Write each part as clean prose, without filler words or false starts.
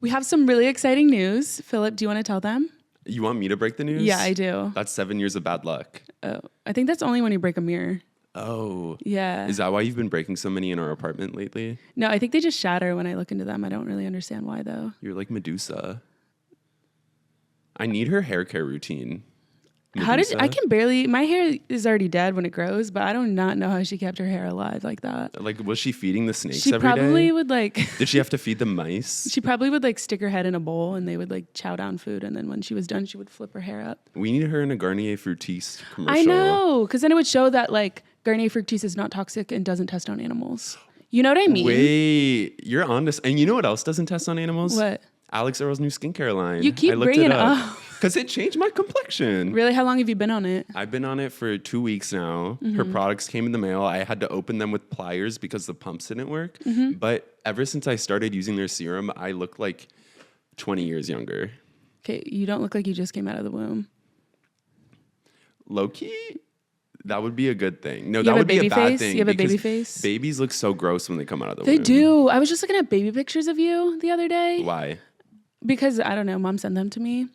We have some really exciting news. Phillip, do you want to tell them? You want me to break the news? Yeah, I do. That's 7 years of bad luck. Oh, I think that's only when you break a mirror. Oh. Yeah. Is that why you've been breaking so many in our apartment lately? No, I think they just shatter when I look into them. I don't really understand why, though. You're like Medusa. I need her hair care routine. I can barely, my hair is already dead when it grows, but I do not know how she kept her hair alive like that. Like, was she feeding the snakes She every day? probably would Did she have to feed the mice? She probably would stick her head in a bowl and they would chow down food. And then when she was done, she would flip her hair up. We need her in a Garnier Fructis commercial. I know, because then it would show that Garnier Fructis is not toxic and doesn't test on animals. You know what I mean? Wait, you're on this. And you know what else doesn't test on animals? What? Alex Earl's new skincare line. You keep bringing it up. Because it changed my complexion. Really? How long have you been on it? I've been on it for 2 weeks now. Her products came in the mail. I had to open them with pliers because the pumps didn't work. But ever since I started using their serum, I look like 20 years younger. Okay, you don't look like you just came out of the womb. Low-key? That would be a good thing. No, You that have a would be a baby bad face? thing. You have a because baby face? Babies look so gross when they come out of the They womb. do. I was just looking at baby pictures of you the other day. Why? Because, I don't know, mom sent them to me.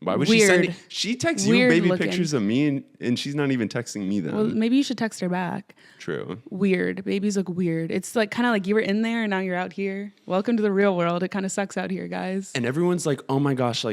Why would Weird. she texts Weird you baby looking. pictures of me and she's not even texting me then. Well, maybe you should text her back. True. Weird. Babies look weird. It's kind of like you were in there and now you're out here. Welcome to the real world. It kind of sucks out here, guys. And everyone's like, oh my gosh,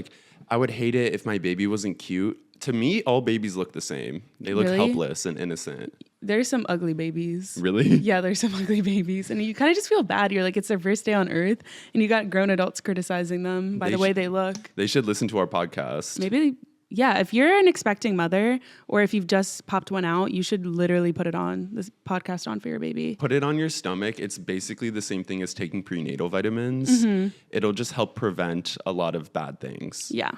I would hate it if my baby wasn't cute. To me, all babies look the same. They look Really? helpless and innocent. There's some ugly babies. Really? Yeah, there's some ugly babies. And you kind of just feel bad. You're like, it's their first day on earth. And you got grown adults criticizing them by the way they look. They should listen to our podcast. Maybe, yeah, if you're an expecting mother or if you've just popped one out, you should literally put this podcast on for your baby. Put it on your stomach. It's basically the same thing as taking prenatal vitamins. It'll just help prevent a lot of bad things. Yeah,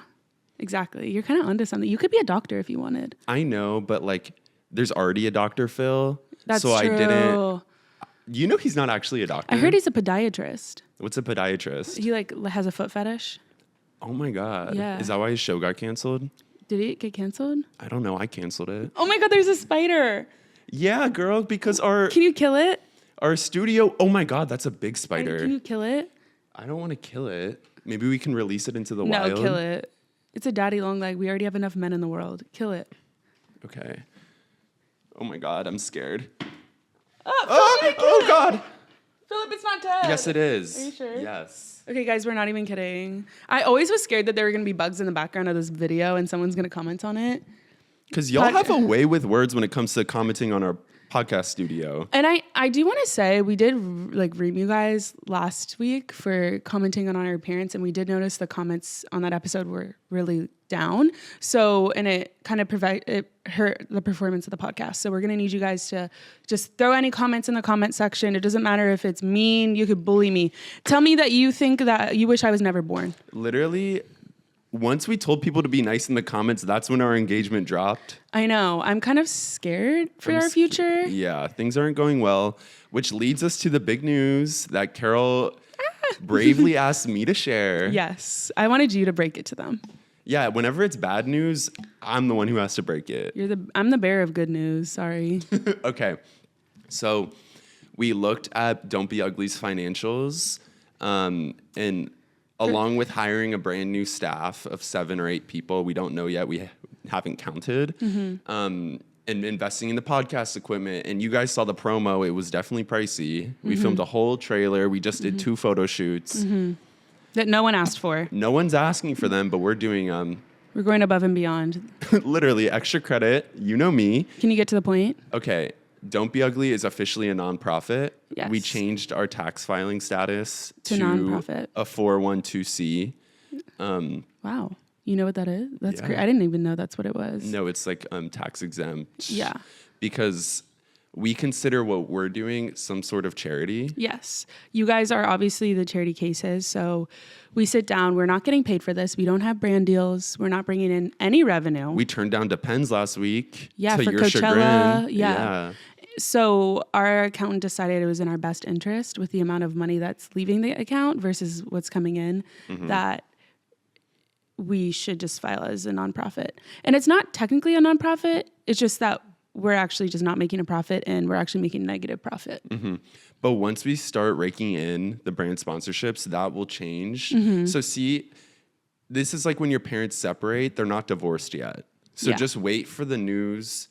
exactly. You're kind of onto something. You could be a doctor if you wanted. I know, but there's already a Dr. Phil. That's so true. I didn't. You know he's not actually a doctor. I heard he's a podiatrist. What's a podiatrist? He has a foot fetish. Oh my God. Yeah. Is that why his show got canceled? Did it get canceled? I don't know. I canceled it. Oh my God, there's a spider. Yeah, girl, because Can you kill it? our studio. Oh my God, that's a big spider. Can you kill it? I don't want to kill it. Maybe we can release it into the No, wild. kill it. It's a daddy long leg. We already have enough men in the world. Kill it. Okay. Oh my God, I'm scared. Oh God. Phillip, it's not dead. Yes, it is. Are you sure? Yes. Okay, guys, we're not even kidding. I always was scared that there were going to be bugs in the background of this video and someone's going to comment on it. Because y'all have a way with words when it comes to commenting on our podcast studio. And I do want to say we did ream you guys last week for commenting on our appearance, and we did notice the comments on that episode were really down. So, and it kind of hurt the performance of the podcast. So we're going to need you guys to just throw any comments in the comment section. It doesn't matter if it's mean. You could bully me. Tell me that you think that you wish I was never born. Literally, once we told people to be nice in the comments, that's when our engagement dropped. I know. I'm kind of scared for our future. Yeah, things aren't going well, which leads us to the big news that Carol bravely asked me to share. Yes. I wanted you to break it to them. Yeah, whenever it's bad news, I'm the one who has to break it. I'm the bearer of good news. Sorry. Okay. So we looked at Don't Be Ugly's financials, and along with hiring a brand new staff of 7 or 8 people, we don't know yet, we haven't counted, and investing in the podcast equipment. And you guys saw the promo. It was definitely pricey. We filmed a whole trailer. We just did 2 photo shoots. That no one asked for. No one's asking for them, but we're doing We're going above and beyond. literally extra credit. You know me. Can you get to the point? Okay. Don't Be Ugly is officially a nonprofit. Yes. We changed our tax filing status To nonprofit. a 401(c). Wow. You know what that is? That's Yeah. great. I didn't even know that's what it was. No, it's tax exempt. Yeah. Because we consider what we're doing some sort of charity. Yes. You guys are obviously the charity cases. So we sit down. We're not getting paid for this. We don't have brand deals. We're not bringing in any revenue. We turned down Depends last week. Yeah, to for your Coachella. chagrin. Yeah. So our accountant decided it was in our best interest with the amount of money that's leaving the account versus what's coming in, that we should just file as a nonprofit. And it's not technically a nonprofit. It's just that we're actually just not making a profit and we're actually making negative profit. But once we start raking in the brand sponsorships, that will change. So see, this is like when your parents separate, they're not divorced yet. So just wait for the news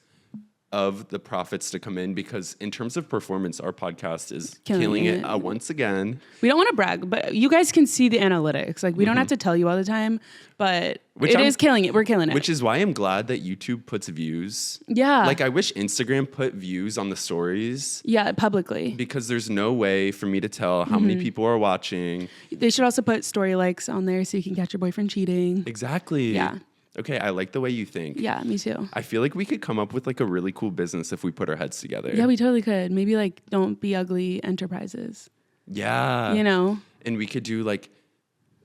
of the profits to come in, because in terms of performance, our podcast is killing it once again. We don't want to brag, but you guys can see the analytics. Like, we don't have to tell you all the time, but it is killing it. We're killing it. Which is why I'm glad that YouTube puts views. Yeah. Like, I wish Instagram put views on the stories. Yeah, publicly. Because there's no way for me to tell how many people are watching. They should also put story likes on there so you can catch your boyfriend cheating. Exactly. Yeah. Okay, I like the way you think. Yeah, me too. I feel like we could come up with like a really cool business if we put our heads together. Yeah, we totally could. Maybe like Don't Be Ugly Enterprises. Yeah. You know? And we could do like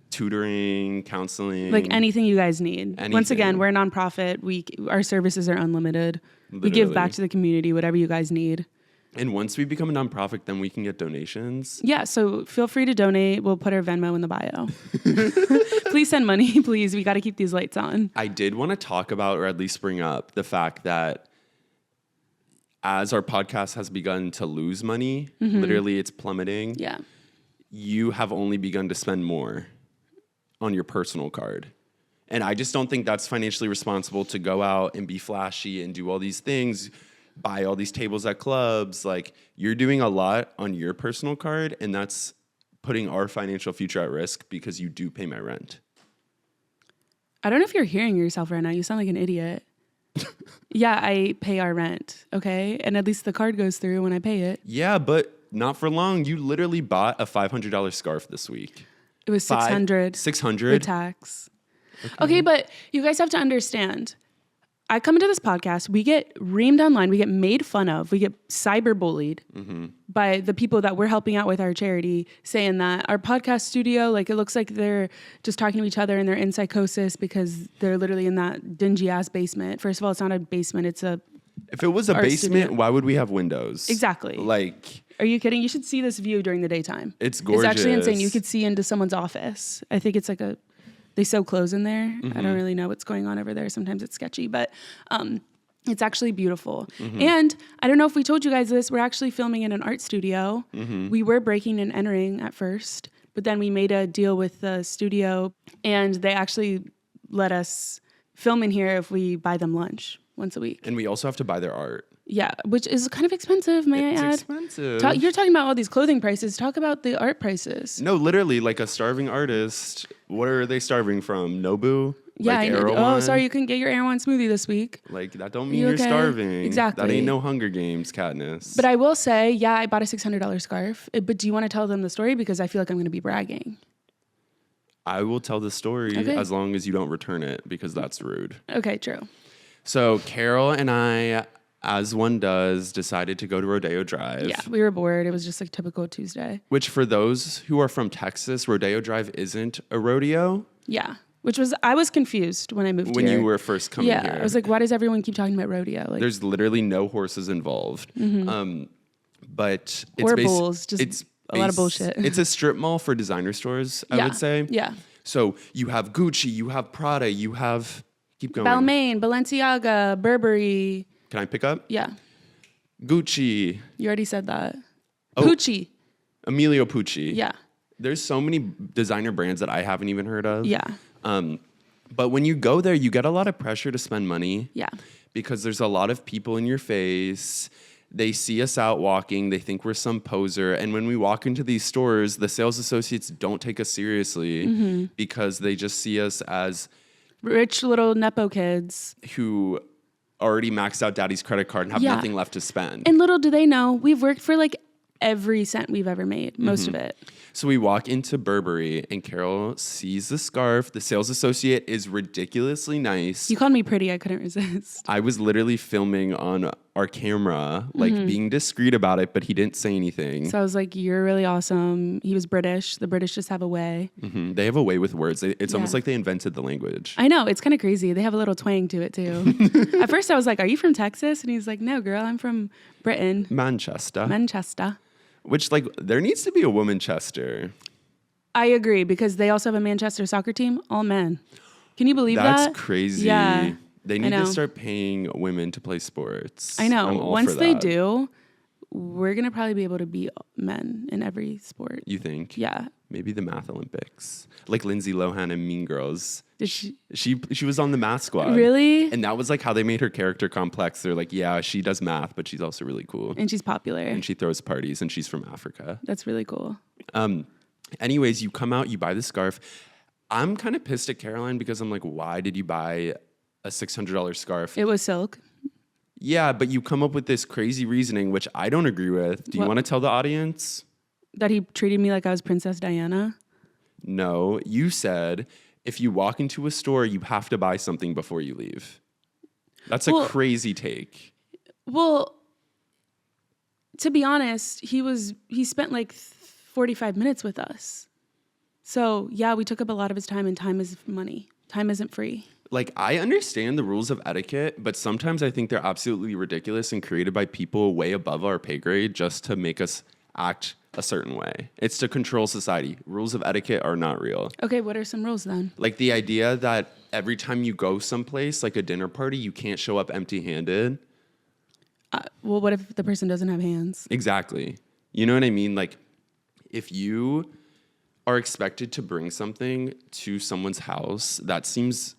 tutoring, counseling. Like anything you guys need. Anything. Once again, we're a nonprofit. Our services are unlimited. Literally. We give back to the community, whatever you guys need. And once we become a nonprofit, then we can get donations. Yeah, so feel free to donate. We'll put our Venmo in the bio. Please send money, please. We got to keep these lights on. I did want to talk about, or at least bring up, the fact that as our podcast has begun to lose money, literally it's plummeting. Yeah. You have only begun to spend more on your personal card. And I just don't think that's financially responsible to go out and be flashy and do all these things, buy all these tables at clubs. Like, you're doing a lot on your personal card, and that's putting our financial future at risk because you do pay my rent. I don't know if you're hearing yourself right now. You sound like an idiot. Yeah, I pay our rent, okay? And at least the card goes through when I pay it. Yeah, but not for long. You literally bought a $500 scarf this week. It was $600. $600? With tax. Okay, but you guys have to understand. I come into this podcast, we get reamed online, we get made fun of, we get cyberbullied by the people that we're helping out with our charity, saying that our podcast studio, like, it looks like they're just talking to each other and they're in psychosis because they're literally in that dingy ass basement. First of all, it's not a basement, it's a... If it was a basement, studio. Why would we have windows? Exactly. Like... Are you kidding? You should see this view during the daytime. It's gorgeous. It's actually insane. You could see into someone's office. I think it's like they sew clothes in there. I don't really know what's going on over there. Sometimes it's sketchy, but it's actually beautiful. And I don't know if we told you guys this, we're actually filming in an art studio. We were breaking and entering at first, but then we made a deal with the studio and they actually let us film in here if we buy them lunch once a week. And we also have to buy their art. Yeah, which is kind of expensive, may I add? It's expensive. You're talking about all these clothing prices. Talk about the art prices. No, literally, like a starving artist. What are they starving from? Nobu? Yeah, like I know. Oh, sorry, you couldn't get your Erewhon smoothie this week. Like, that don't mean you're starving. Exactly. That ain't no Hunger Games, Katniss. But I will say, yeah, I bought a $600 scarf. But do you want to tell them the story? Because I feel like I'm going to be bragging. I will tell the story as long as you don't return it, because that's rude. Okay, true. So Carol and I, as one does, decided to go to Rodeo Drive. Yeah, we were bored. It was just like typical Tuesday. Which, for those who are from Texas, Rodeo Drive isn't a rodeo. Yeah, I was confused when I moved when here. you were first coming here. Yeah, I was like, why does everyone keep talking about rodeo? Like, there's literally no horses involved. But it's or bulls, just a lot of bullshit. It's a strip mall for designer stores, I would say. Yeah. So you have Gucci, you have Prada, you have... Keep going. Balmain, Balenciaga, Burberry. Can I pick up? Yeah. Gucci. You already said that. Oh. Pucci. Emilio Pucci. Yeah. There's so many designer brands that I haven't even heard of. Yeah. But when you go there, you get a lot of pressure to spend money. Yeah. Because there's a lot of people in your face. They see us out walking. They think we're some poser. And when we walk into these stores, the sales associates don't take us seriously because they just see us as... rich little Nepo kids. Who already maxed out daddy's credit card and have nothing left to spend. And little do they know, we've worked for like every cent we've ever made, most of it. So we walk into Burberry and Carol sees the scarf. The sales associate is ridiculously nice. You called me pretty. I couldn't resist. I was literally filming on our camera, like being discreet about it, but he didn't say anything. So I was like, you're really awesome. He was British. The British just have a way. They have a way with words. It's almost like they invented the language. I know. It's kind of crazy. They have a little twang to it too. At first I was like, are you from Texas? And he's like, no, girl, I'm from Britain. Manchester. Which, like, there needs to be a Womanchester. I agree, because they also have a Manchester soccer team, all men. Can you believe that? That's crazy. Yeah. They need to start paying women to play sports. I know. Once they do, we're going to probably be able to beat men in every sport. You think? Yeah. Maybe the math Olympics. Like Lindsay Lohan in Mean Girls. Did she was on the math squad. Really? And that was like how they made her character complex. They're like, yeah, she does math, but she's also really cool. And she's popular. And she throws parties, and she's from Africa. That's really cool. Anyways, you come out, you buy the scarf. I'm kind of pissed at Caroline because I'm like, why did you buy a $600 scarf? It was silk. Yeah, but you come up with this crazy reasoning, which I don't agree with. Do you want to tell the audience? That he treated me like I was Princess Diana? No, you said if you walk into a store, you have to buy something before you leave. That's a crazy take. Well, to be honest, he spent like 45 minutes with us. So, yeah, we took up a lot of his time, and time is money. Time isn't free. Like, I understand the rules of etiquette, but sometimes I think they're absolutely ridiculous and created by people way above our pay grade just to make us act a certain way. It's to control society. Rules of etiquette are not real. Okay, what are some rules then? Like the idea that every time you go someplace, like a dinner party, you can't show up empty-handed. Well, what if the person doesn't have hands? Exactly. You know what I mean? Like, if you are expected to bring something to someone's house, that seems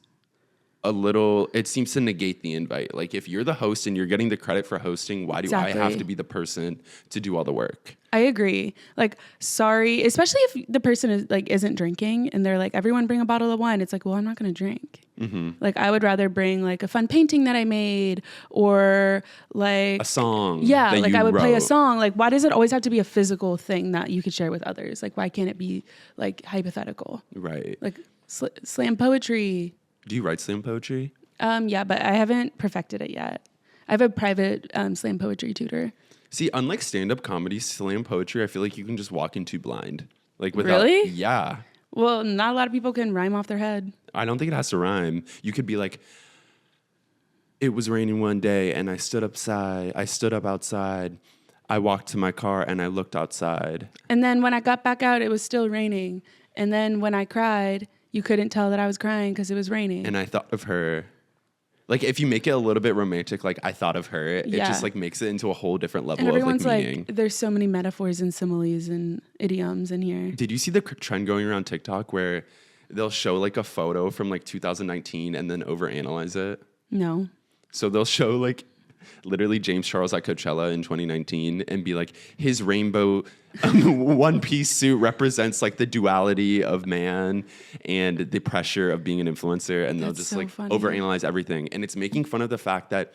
it seems to negate the invite. Like, if you're the host and you're getting the credit for hosting, why do I have to be the person to do all the work? I agree. Like, sorry, especially if the person isn't drinking and they're like, everyone bring a bottle of wine. It's like, well, I'm not going to drink. Mm-hmm. Like, I would rather bring like a fun painting that I made or like a song. Yeah, like I would play a song. Like, why does it always have to be a physical thing that you could share with others? Like, why can't it be like hypothetical? Right. Like slam poetry. Do you write slam poetry? Yeah, but I haven't perfected it yet. I have a private slam poetry tutor. See, unlike stand-up comedy, slam poetry, I feel like you can just walk into blind. Like without, really? Yeah. Well, not a lot of people can rhyme off their head. I don't think it has to rhyme. You could be like, it was raining one day and I stood up outside. I walked to my car and I looked outside. And then when I got back out, it was still raining. And then when I cried, you couldn't tell that I was crying because it was raining. And I thought of her. Like, if you make it a little bit romantic, like, I thought of her, it just, like, makes it into a whole different level of, like, meaning. Like, there's so many metaphors and similes and idioms in here. Did you see the trend going around TikTok where they'll show, like, a photo from, like, 2019 and then overanalyze it? No. So they'll show, like, literally James Charles at Coachella in 2019 and be like, his rainbow one-piece suit represents like the duality of man and the pressure of being an influencer, and they'll just so like funny. Overanalyze everything. And it's making fun of the fact that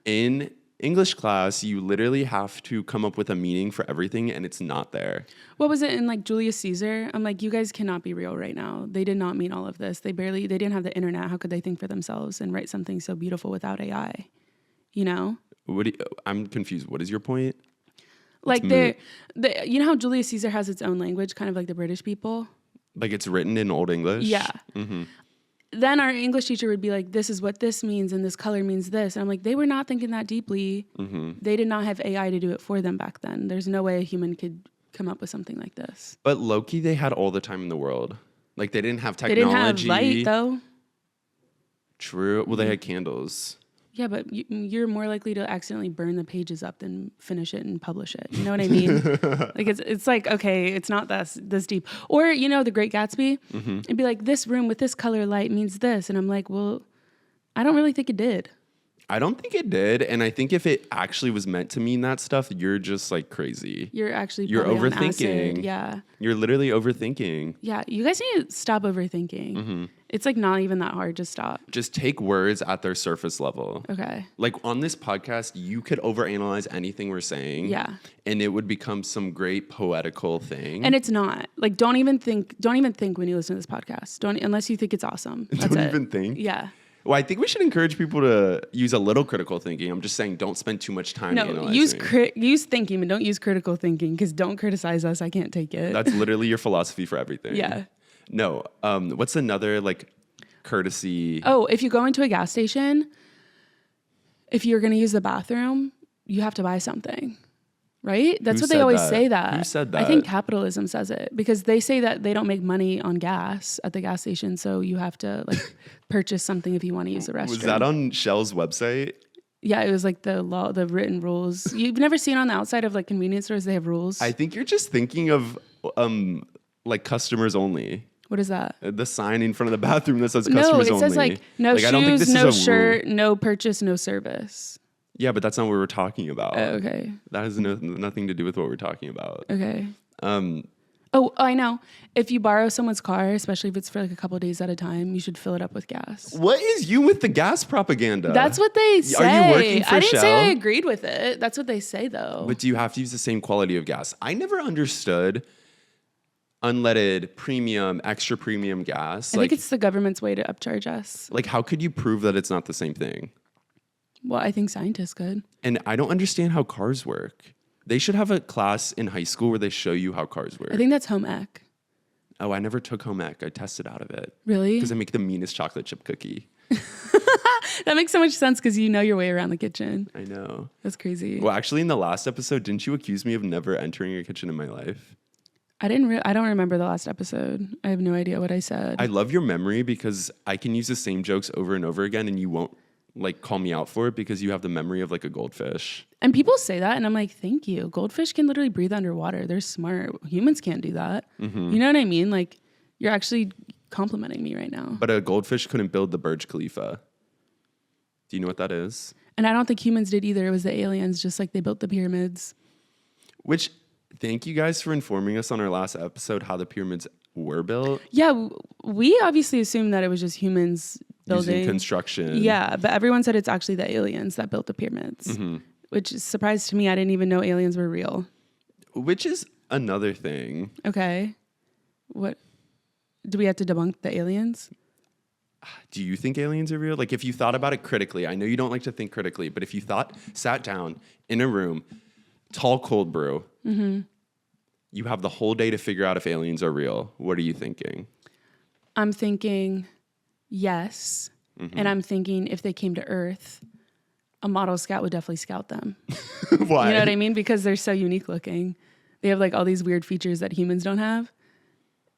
in English class, you literally have to come up with a meaning for everything, and it's not there. What was it in like Julius Caesar? I'm like, you guys cannot be real right now. They did not mean all of this. They didn't have the internet. How could they think for themselves and write something so beautiful without AI? You know? I'm confused. What is your point? Like you know how Julius Caesar has its own language, kind of like the British people? Like it's written in Old English? Yeah. Mm-hmm. Then our English teacher would be like, this is what this means and this color means this. And I'm like, they were not thinking that deeply. Mm-hmm. They did not have AI to do it for them back then. There's no way a human could come up with something like this. But low-key, they had all the time in the world. Like they didn't have technology. They didn't have light though. True. Well, they had candles. Yeah, but you're more likely to accidentally burn the pages up than finish it and publish it. You know what I mean? Like it's like, okay, it's not this deep. Or, you know, The Great Gatsby, mm-hmm. It'd be like, this room with this color light means this. And I'm like, well, I don't really think it did. I don't think it did. And I think if it actually was meant to mean that stuff, you're just like crazy. You're overthinking. Yeah. You're literally overthinking. Yeah. You guys need to stop overthinking. Mm-hmm. It's like not even that hard. Just stop. Just take words at their surface level. Okay. Like on this podcast, you could overanalyze anything we're saying. Yeah. And it would become some great poetical thing. And it's not. Like don't even think when you listen to this podcast. Unless you think it's awesome. That's don't even think. Yeah. Well, I think we should encourage people to use a little critical thinking. I'm just saying don't spend too much time analyzing. Use thinking, but don't use critical thinking because don't criticize us. I can't take it. That's literally your philosophy for everything. Yeah. No. What's another like courtesy? Oh, if you go into a gas station, if you're going to use the bathroom, you have to buy something. Right? That's Who what they said always that? say that. Who said I think that? capitalism says it because they say that they don't make money on gas at the gas station. So you have to like purchase something if you want to use the restroom. Was that on Shell's website? Yeah, it was like the law, the written rules. You've never seen on the outside of like convenience stores, they have rules. I think you're just thinking of like customers only. What is that? The sign in front of the bathroom that says No, customers it only. says like no I don't think shoes, this no is a shirt, rule. no purchase, no service. Yeah, but that's not what we're talking about. Oh, okay. That has nothing to do with what we're talking about. Okay. Um, Oh, I know. If you borrow someone's car, especially if it's for like a couple of days at a time, you should fill it up with gas. what is you with the gas propaganda? That's what they say. Are you working for I didn't say Shell? I agreed with it. That's what they say, though. But do you have to use the same quality of gas? I never understood unleaded, premium, extra premium gas. I think it's the government's way to upcharge us. like, how could you prove that it's not the same thing? Well, I think scientists could. And I don't understand how cars work. They should have a class in high school where they show you how cars work. I think that's home ec. Oh, I never took home ec. I tested out of it. Really? Because I make the meanest chocolate chip cookie. That makes so much sense because you know your way around the kitchen. I know. That's crazy. Well, actually, in the last episode, didn't you accuse me of never entering a kitchen in my life? I don't remember the last episode. I have no idea what I said. I love your memory because I can use the same jokes over and over again and you won't like call me out for it because you have the memory of like a goldfish. And people say that, and I'm like, thank you. Goldfish can literally breathe underwater. They're smart. Humans can't do that. Mm-hmm. You know what I mean? Like, you're actually complimenting me right now. But a goldfish couldn't build the Burj Khalifa. Do you know what that is? And I don't think humans did either. It was the aliens, just like they built the pyramids. Which, thank you guys for informing us on our last episode how the pyramids were built. Yeah, we obviously assumed that it was just humans building. Using construction. Yeah, but everyone said it's actually the aliens that built the pyramids, which is a surprise to me. I didn't even know aliens were real. Which is another thing. Okay. What? Do we have to debunk the aliens? Do you think aliens are real? Like, if you thought about it critically, I know you don't like to think critically, but if you sat down in a room, tall cold brew, you have the whole day to figure out if aliens are real. What are you thinking? I'm thinking yes. And I'm thinking if they came to Earth, a model scout would definitely scout them. Why? You know what I mean? Because they're so unique looking. They have like all these weird features that humans don't have.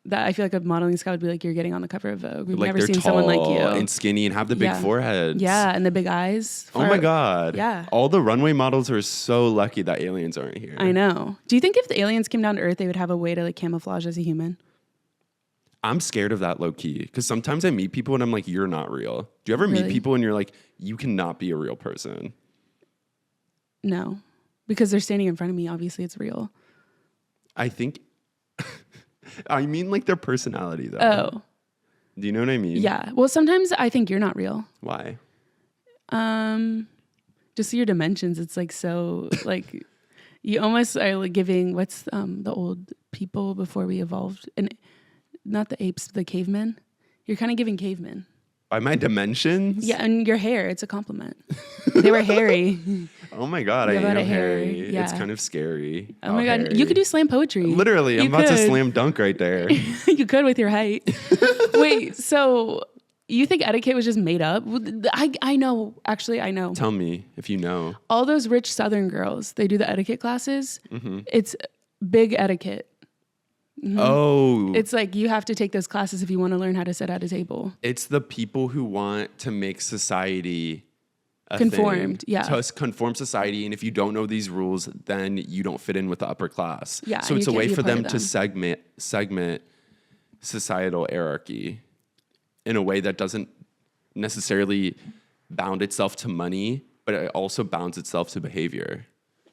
That I feel like a modeling scout would be like, you're getting on the cover of Vogue. We've Like never they're seen tall someone like you. and skinny and have the big foreheads. Yeah, and the big eyes. Oh my God. Yeah. All the runway models are so lucky that aliens aren't here. I know. Do you think if the aliens came down to Earth, they would have a way to like camouflage as a human? I'm scared of that low key because sometimes I meet people and I'm like, you're not real. Do you ever meet Really? people and you're like, you cannot be a real person? No, because they're standing in front of me. Obviously, it's real. I think, I mean like their personality though. Oh, Do you know what I mean? yeah. Well, sometimes I think you're not real. Why? Just your dimensions. It's like so like you almost are like giving what's the old people before we evolved, and not the apes, the cavemen. You're kind of giving cavemen. By my dimensions? Yeah, and your hair, it's a compliment. They were hairy. Oh my God, I You have a lot am of hair, hairy. yeah. It's kind of scary. Oh my God, you could do slam poetry. Literally, I'm You about to could. slam dunk right there. You could with your height. Wait, so you think etiquette was just made up? I know. Actually, I know. Tell me if you know. All those rich Southern girls, they do the etiquette classes. Mm-hmm. It's big etiquette. Oh. It's like you have to take those classes if you want to learn how to sit at a table. It's the people who want to make society a Conformed, thing. yeah. To conform society, and if you don't know these rules, then you don't fit in with the upper class. Yeah, So and it's you a way can't be for a part them of to segment societal hierarchy in a way that doesn't necessarily bound itself to money, but it also bounds itself to behavior.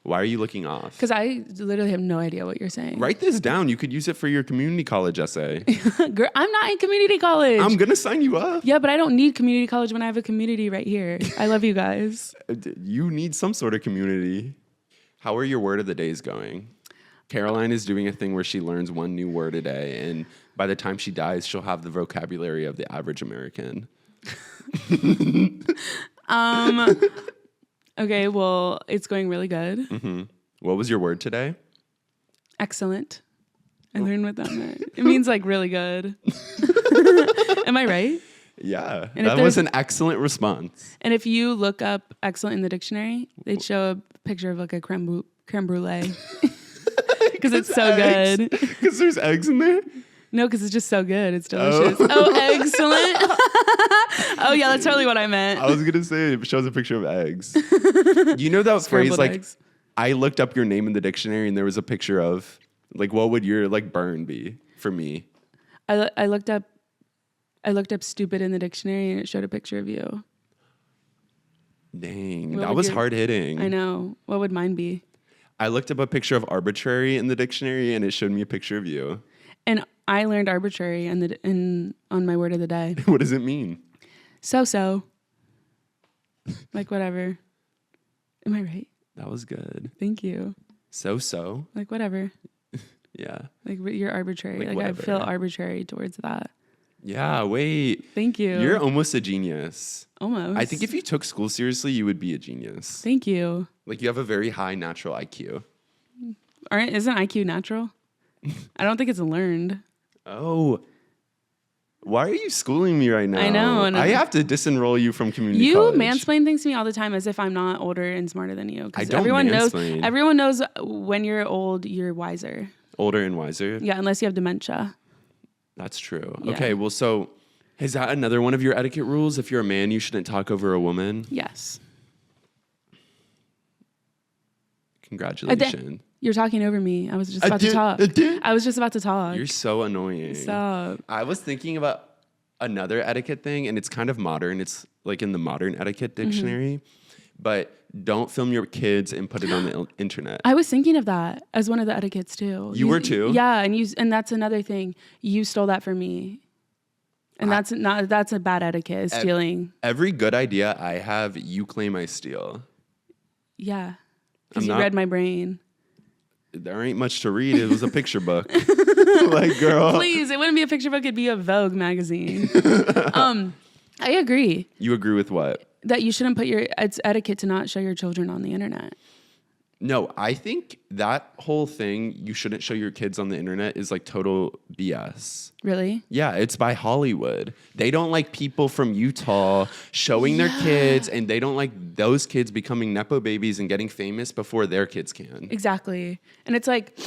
Why are you looking off? Because I literally have no idea what you're saying. Write this down. You could use it for your community college essay. Girl, I'm not in community college. I'm going to sign you up. Yeah, but I don't need community college when I have a community right here. I love you guys. You need some sort of community. How are your word of the days going? Caroline is doing a thing where she learns one new word a day, and by the time she dies, she'll have the vocabulary of the average American. Okay, well, it's going really good. Mm-hmm. What was your word today? Excellent. I learned what that meant. It means like really good. Am I right? Yeah, And if that was an excellent response. And if you look up excellent in the dictionary, they'd show a picture of like a creme creme brulee. Because it's so good. Because there's eggs in there? No, because it's just so good. It's delicious. Oh, excellent. Oh, yeah, that's totally what I meant. I was going to say, it shows a picture of eggs. You know that phrase, like, eggs. I looked up your name in the dictionary and there was a picture of, like, what would your, like, burn be for me? I looked up stupid in the dictionary and it showed a picture of you. Dang, that was hard hitting. I know. What would mine be? I looked up a picture of arbitrary in the dictionary and it showed me a picture of you. And I learned arbitrary on my word of the day. What does it mean? So. Like whatever. Am I right? That was good. Thank you. So. Like whatever. Yeah. Like you're arbitrary. Like I feel arbitrary towards that. Yeah, wait. Thank you. You're almost a genius. Almost. I think if you took school seriously, you would be a genius. Thank you. Like you have a very high natural IQ. Isn't IQ natural? I don't think it's learned. Oh. Why are you schooling me right now? I know. I have to disenroll you from community college. You mansplain things to me all the time as if I'm not older and smarter than you. I don't mansplain. Everyone knows when you're old, you're wiser. Older and wiser? Yeah, unless you have dementia. That's true. Yeah. Okay, well, so is that another one of your etiquette rules? If you're a man, you shouldn't talk over a woman? Yes. Congratulations. You're talking over me. I was just about to talk. I was just about to talk. You're so annoying. Stop. I was thinking about another etiquette thing, and it's kind of modern. It's like in the modern etiquette dictionary. But don't film your kids and put it on the internet. I was thinking of that as one of the etiquettes too. You were too? Yeah, and that's another thing. You stole that from me. And that's a bad etiquette, is stealing. Every good idea I have, you claim I steal. Yeah. Because you read my brain. There ain't much to read. It was a picture book. Like, girl. Please, it wouldn't be a picture book. It'd be a Vogue magazine. I agree. You agree with what? That you shouldn't it's etiquette to not show your children on the internet. No, I think that whole thing, you shouldn't show your kids on the internet, is like total BS. Really? Yeah, it's by Hollywood. They don't like people from Utah showing their kids, and they don't like those kids becoming Nepo babies and getting famous before their kids can. Exactly. And it's like,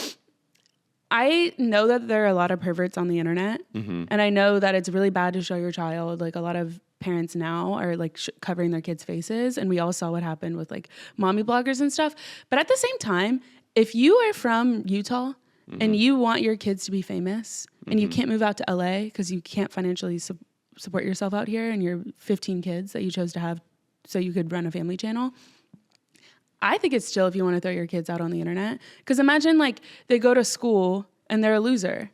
I know that there are a lot of perverts on the internet, and I know that it's really bad to show your child. Like a lot of parents now are like covering their kids' faces, and we all saw what happened with like mommy bloggers and stuff. But at the same time, if you are from Utah and you want your kids to be famous and you can't move out to LA because you can't financially support yourself out here and your 15 kids that you chose to have so you could run a family channel, I think it's chill if you want to throw your kids out on the internet. Because imagine like they go to school and they're a loser.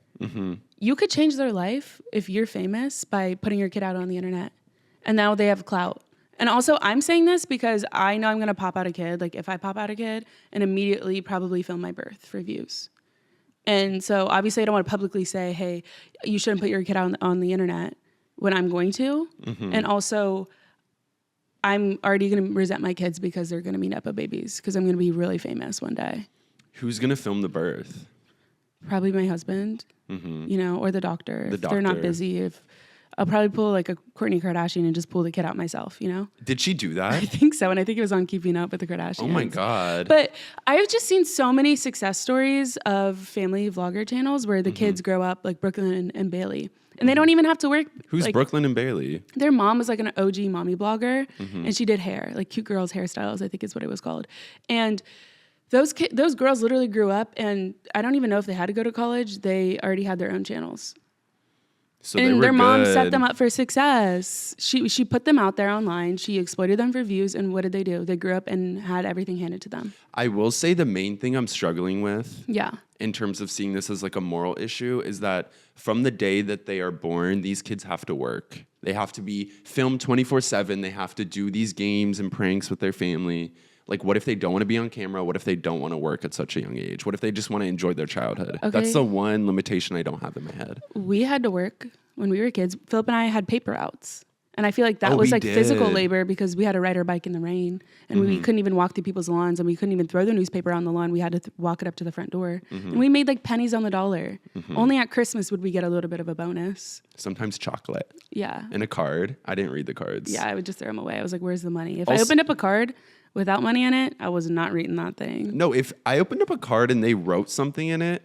You could change their life if you're famous by putting your kid out on the internet. And now they have clout. And also, I'm saying this because I know I'm going to pop out a kid. Like, if I pop out a kid, and immediately probably film my birth for views. And so, obviously, I don't want to publicly say, hey, you shouldn't put your kid out on the internet when I'm going to. And also, I'm already going to resent my kids because they're going to be Nepo babies because I'm going to be really famous one day. Who's going to film the birth? Probably my husband, or the doctor. If they're not busy, I'll probably pull like a Kourtney Kardashian and just pull the kid out myself, Did she do that? I think so. And I think it was on Keeping Up with the Kardashians. Oh my God. But I've just seen so many success stories of family vlogger channels where the kids grow up like Brooklyn and Bailey. And they don't even have to work. Who's Brooklyn and Bailey? Their mom was like an OG mommy blogger. And she did hair, like cute girls hairstyles, I think is what it was called. And those girls literally grew up, and I don't even know if they had to go to college. They already had their own channels. So and their mom set them up for success. She put them out there online. She exploited them for views. And what did they do? They grew up and had everything handed to them. I will say the main thing I'm struggling with in terms of seeing this as like a moral issue is that from the day that they are born, these kids have to work. They have to be filmed 24/7. They have to do these games and pranks with their family. Like, what if they don't want to be on camera? What if they don't want to work at such a young age? What if they just want to enjoy their childhood? Okay. That's the one limitation I don't have in my head. We had to work when we were kids. Phillip and I had paper routes. And I feel like that was like physical labor because we had to ride our bike in the rain. And we couldn't even walk through people's lawns. And we couldn't even throw the newspaper on the lawn. We had to walk it up to the front door. And we made like pennies on the dollar. Only at Christmas would we get a little bit of a bonus. Sometimes chocolate. Yeah. And a card. I didn't read the cards. Yeah, I would just throw them away. I was like, where's the money? If I opened up a card Without money in it, I was not reading that thing. No, if I opened up a card and they wrote something in it,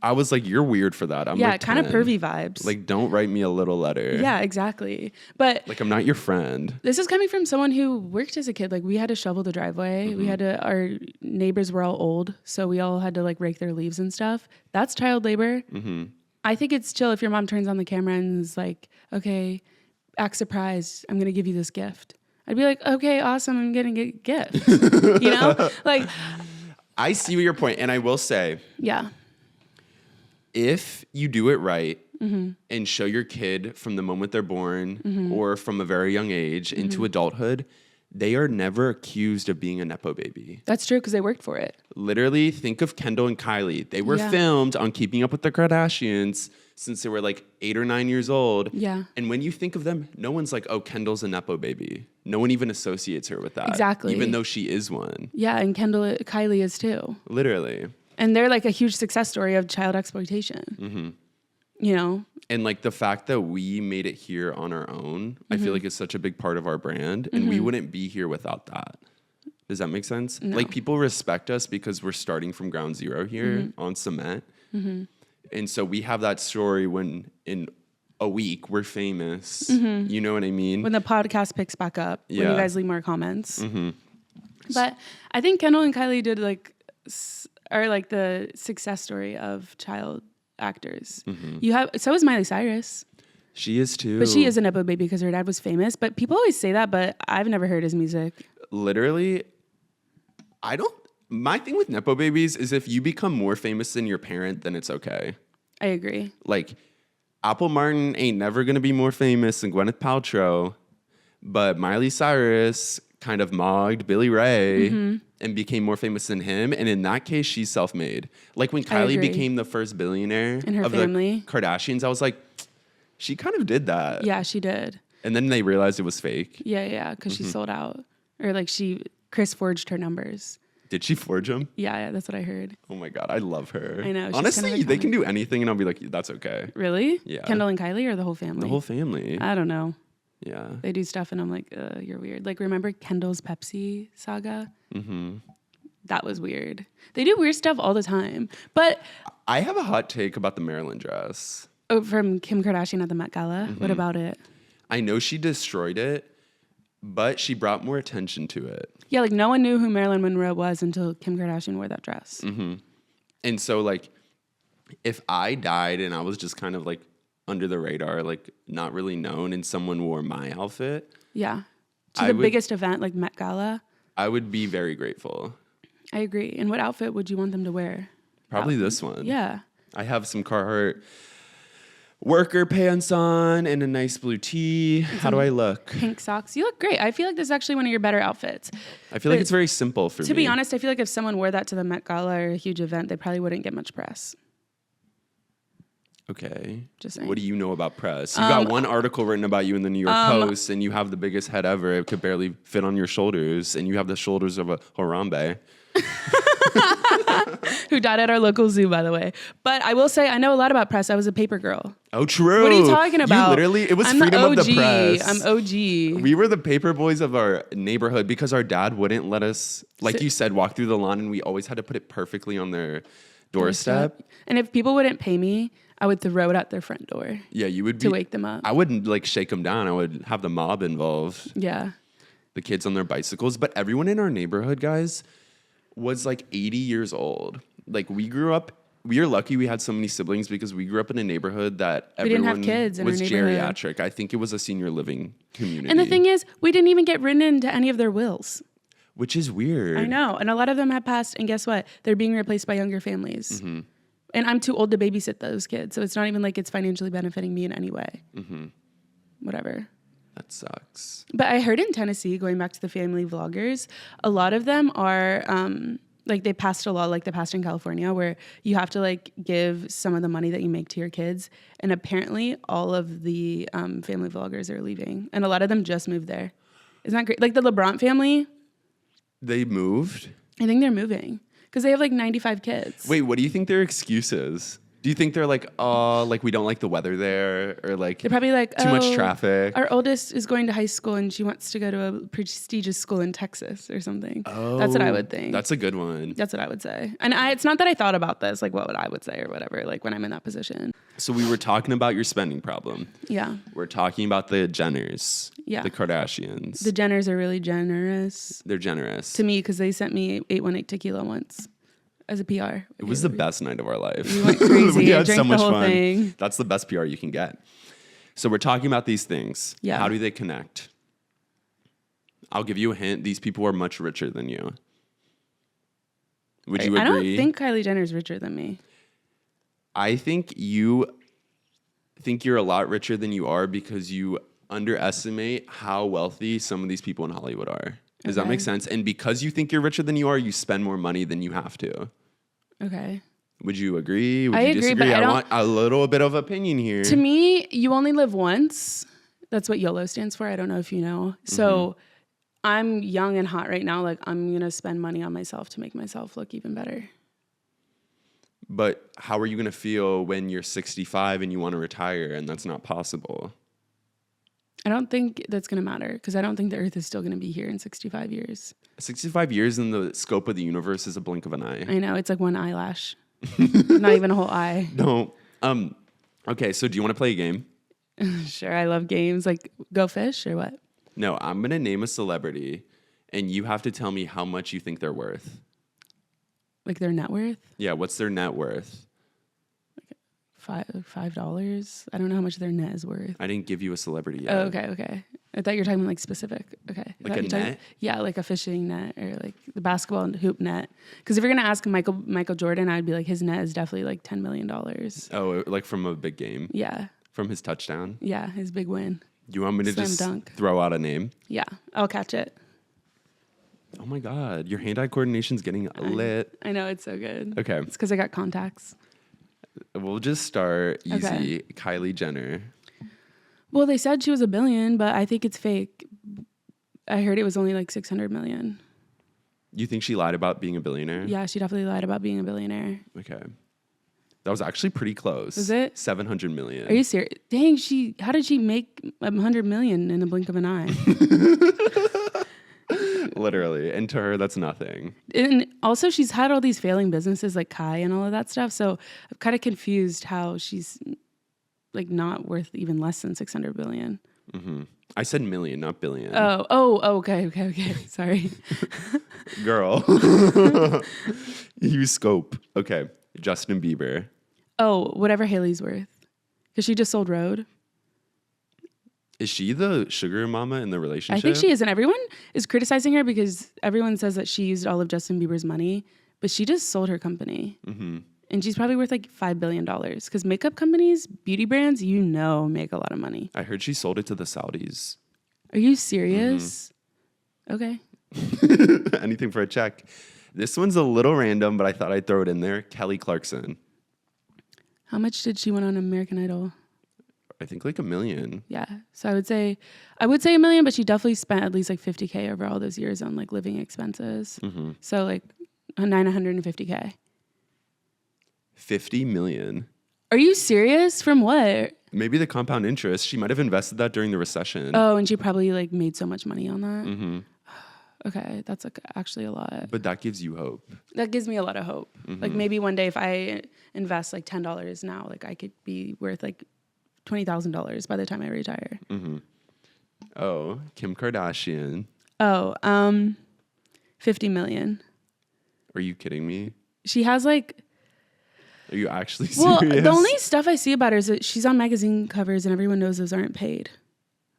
I was like, you're weird for that. I'm Yeah, like kind of 10. pervy vibes. Like, don't write me a little letter. Yeah, exactly. But Like, I'm not your friend. this is coming from someone who worked as a kid. Like, we had to shovel the driveway. We had to, our neighbors were all old, so we all had to like rake their leaves and stuff. That's child labor. I think it's chill if your mom turns on the camera and is like, okay, act surprised. I'm going to give you this gift. I'd be like, okay, awesome. I'm going to get a gift. You know? Like, I see your point, and I will say, yeah. if you do it right and show your kid from the moment they're born or from a very young age into adulthood, they are never accused of being a Nepo baby. That's true because they worked for it. Literally, think of Kendall and Kylie. They were Yeah. filmed on Keeping Up with the Kardashians since they were like 8 or 9 years old. Yeah. And when you think of them, no one's like, oh, Kendall's a Nepo baby. No one even associates her with that. Exactly. Even though she is one. Yeah, and Kylie is too. Literally. And they're like a huge success story of child exploitation. You know? And like the fact that we made it here on our own, I feel like is such a big part of our brand. And we wouldn't be here without that. Does that make sense? No. Like people respect us because we're starting from ground zero here on cement. And so we have that story when in a week we're famous. You know what I mean? When the podcast picks back up, when you Yeah. guys leave more comments. But I think Kendall and Kylie did like, are like the success story of child actors. So is Miley Cyrus. She is too. But she is a Nepo baby because her dad was famous. But people always say that, but I've never heard his music. Literally, my thing with Nepo babies is if you become more famous than your parent, then it's okay. I agree. Like, Apple Martin ain't never gonna be more famous than Gwyneth Paltrow, but Miley Cyrus kind of mogged Billy Ray and became more famous than him. And in that case, she's self-made. Like when Kylie agree. became the first billionaire In her of family. the Kardashians, I was like, she kind of did that. Yeah, she did. And then they realized it was fake. Yeah, because she sold out. Or like Chris forged her numbers. Did she forge them? Yeah, that's what I heard. Oh my God, I love her. I know, she's Honestly, kind of they iconic. can do anything and I'll be like, that's okay. Really? Yeah. Kendall and Kylie or the whole family? The whole family. I don't know. Yeah. They do stuff and I'm like, you're weird. Like, remember Kendall's Pepsi saga? That was weird. They do weird stuff all the time. But I have a hot take about the Maryland dress. from Kim Kardashian at the Met Gala, what about it? I know she destroyed it, but she brought more attention to it. Yeah, like no one knew who Marilyn Monroe was until Kim Kardashian wore that dress. And so, like, if I died and I was just kind of like under the radar, like not really known, and someone wore my outfit, Yeah. To I the would- biggest event, like Met Gala. I would be very grateful. I agree. And what outfit would you want them to wear? Probably this one. Yeah. I have some Carhartt worker pants on and a nice blue tee. How do I look? Pink socks. You look great. I feel like this is actually one of your better outfits. I feel like it's very simple for me. To be honest, I feel like if someone wore that to the Met Gala or a huge event, they probably wouldn't get much press. Okay. Just saying. What do you know about press? You got one article written about you in the New York Post, and you have the biggest head ever. It could barely fit on your shoulders, and you have the shoulders of a Harambe. Who died at our local zoo, by the way. But I will say, I know a lot about press. I was a paper girl. Oh, true. What are you talking about? You literally, it was I'm freedom the of OG. the press. I'm OG. We were the paper boys of our neighborhood because our dad wouldn't let us, like you said, walk through the lawn, and we always had to put it perfectly on their doorstep. And if people wouldn't pay me, I would throw it at their front door Yeah, you would to wake them up. I wouldn't like shake them down. I would have the mob involved, Yeah. the kids on their bicycles. But everyone in our neighborhood, guys, was like 80 years old. Like we grew up. We are lucky we had so many siblings because we grew up in a neighborhood that We didn't have everyone kids in our was neighborhood. geriatric. I think it was a senior living community. And the thing is, we didn't even get written into any of their wills. which is weird. I know. And a lot of them have passed. And guess what? They're being replaced by younger families. Mm-hmm. And I'm too old to babysit those kids. So it's not even like it's financially benefiting me in any way. Mm-hmm. Whatever. That sucks. But I heard in Tennessee, going back to the family vloggers, a lot of them are like they passed a law like they passed in California where you have to like give some of the money that you make to your kids. And apparently all of the family vloggers are leaving. And a lot of them just moved there. Isn't that great? Like the LeBron family, They moved? I think they're moving because they have like 95 kids. Wait, what do you think their excuse is? Do you think they're like, oh, like we don't like the weather there, or like They're probably like, too much traffic? Our oldest is going to high school and she wants to go to a prestigious school in Texas or something. Oh, that's what I would think. That's a good one. That's what I would say. And it's not that I thought about this, like what would I would say or whatever, like when I'm in that position. So we were talking about your spending problem. Yeah. We're talking about the Jenners. Yeah. The Kardashians. The Jenners are really generous. They're generous. To me, because they sent me 818 tequila once. As a PR. It was the best night of our life. We went crazy. We had drank so much the whole fun. thing. That's the best PR you can get. So we're talking about these things. Yeah. How do they connect? I'll give you a hint. These people are much richer than you. Would you agree? I don't think Kylie Jenner's richer than me. I think you think you're a lot richer than you are because you underestimate how wealthy some of these people in Hollywood are. Does that make sense? And because you think you're richer than you are, you spend more money than you have to. Okay. Would you agree? Would I you agree, disagree? but I want a little bit of opinion here. To me, you only live once. That's what YOLO stands for. I don't know if you know. So I'm young and hot right now. Like I'm going to spend money on myself to make myself look even better. But how are you going to feel when you're 65 and you want to retire and that's not possible? I don't think that's going to matter because I don't think the earth is still going to be here in 65 years. 65 years in the scope of the universe is a blink of an eye. I know. It's like one eyelash. Not even a whole eye. No. Okay, so do you want to play a game? Sure. I love games. Like Go Fish or what? No, I'm going to name a celebrity and you have to tell me how much you think they're worth. Like their net worth? Yeah, what's their net worth? $5. I don't know how much their net is worth. I didn't give you a celebrity yet. Oh, okay. I thought you were talking like specific. Okay. Like a net? Yeah, like a fishing net or like the basketball and hoop net. Because if you're gonna ask Michael Jordan, I'd be like his net is definitely like $10 million. Oh, like from a big game? Yeah. From his touchdown? Yeah, his big win. Do you want me to Slam just dunk. throw out a name? Yeah, I'll catch it. Oh my God, your hand-eye coordination's getting lit. I know, it's so good. Okay. It's because I got contacts. We'll just start easy. Okay. Kylie Jenner. Well, they said she was $1 billion, but I think it's fake. I heard it was only like 600 million. You think she lied about being a billionaire? Yeah, she definitely lied about being a billionaire. Okay. That was actually pretty close. Was it? 700 million. Are you serious? Dang, how did she make 100 million in a blink of an eye? Literally. And to her, that's nothing. And also she's had all these failing businesses like Kai and all of that stuff. So I'm kind of confused how she's like not worth even less than 600 billion. Mm-hmm. I said million, not billion. Okay. Sorry. Girl. You scope. Okay. Justin Bieber. Oh, whatever Haley's worth. Because she just sold Road. Is she the sugar mama in the relationship? I think she is. And everyone is criticizing her because everyone says that she used all of Justin Bieber's money. But she just sold her company. Mm-hmm. And she's probably worth like $5 billion. Because makeup companies, beauty brands, make a lot of money. I heard she sold it to the Saudis. Are you serious? Mm-hmm. Okay. Anything for a check. This one's a little random, but I thought I'd throw it in there. Kelly Clarkson. How much did she win on American Idol? I think like $1 million. Yeah. So I would say $1 million, but she definitely spent at least like $50K over all those years on like living expenses. Mm-hmm. So like $950K. $50 million. Are you serious? From what? Maybe the compound interest. She might have invested that during the recession. Oh, and she probably like made so much money on that. Mm-hmm. Okay, that's like actually a lot. But that gives you hope. That gives me a lot of hope. Mm-hmm. Like maybe one day if I invest like $10 now, like I could be worth like $20,000 by the time I retire. Mm-hmm. Oh, Kim Kardashian. Oh, 50 million. Are you kidding me? She has like... Are you actually serious? Well, the only stuff I see about her is that she's on magazine covers and everyone knows those aren't paid.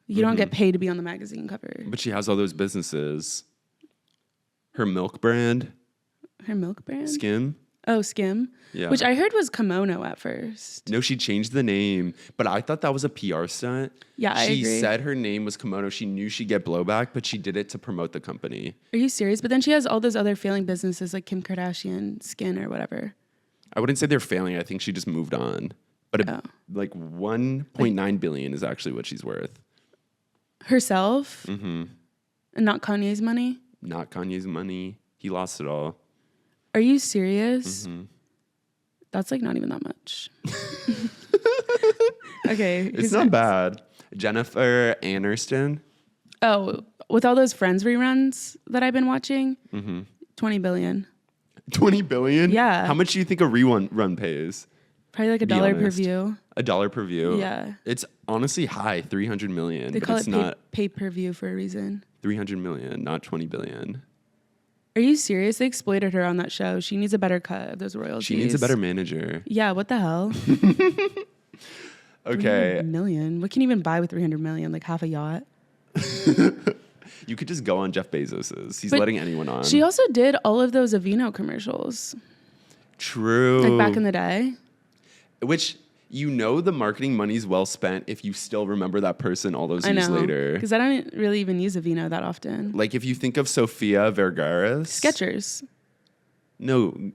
You don't get paid to be on the magazine cover. But she has all those businesses. Her milk brand. Her milk brand? Skim. Oh, Skim? Yeah. Which I heard was Kimono at first. No, she changed the name, but I thought that was a PR stunt. Yeah, I agree. She said her name was Kimono. She knew she'd get blowback, but she did it to promote the company. Are you serious? But then she has all those other failing businesses like Kim Kardashian, Skin, or whatever. I wouldn't say they're failing. I think she just moved on. But like 1.9 billion is actually what she's worth. Herself? Mm-hmm. And not Kanye's money? Not Kanye's money. He lost it all. Are you serious? Mm-hmm. That's like not even that much. Okay. It's not bad. Jennifer Aniston. Oh, with all those Friends reruns that I've been watching, 20 billion. 20 billion? Yeah. How much do you think a rerun pays? Probably like $1 per view. $1 per view? Yeah. It's honestly high, 300 million. They but call it's it not pay-per-view for a reason. 300 million, not 20 billion. Are you serious? They exploited her on that show. She needs a better cut of those royalties. She needs a better manager. Yeah, what the hell? Okay. 300 million. What can you even buy with 300 million? Like half a yacht? You could just go on Jeff Bezos's. He's But letting anyone on. She also did all of those Aveeno commercials. True. Like back in the day. Which, you know, the marketing money's well spent if you still remember that person all those years later. Because I don't really even use Aveeno that often. Like if you think of Sofia Vergara's. Skechers. No,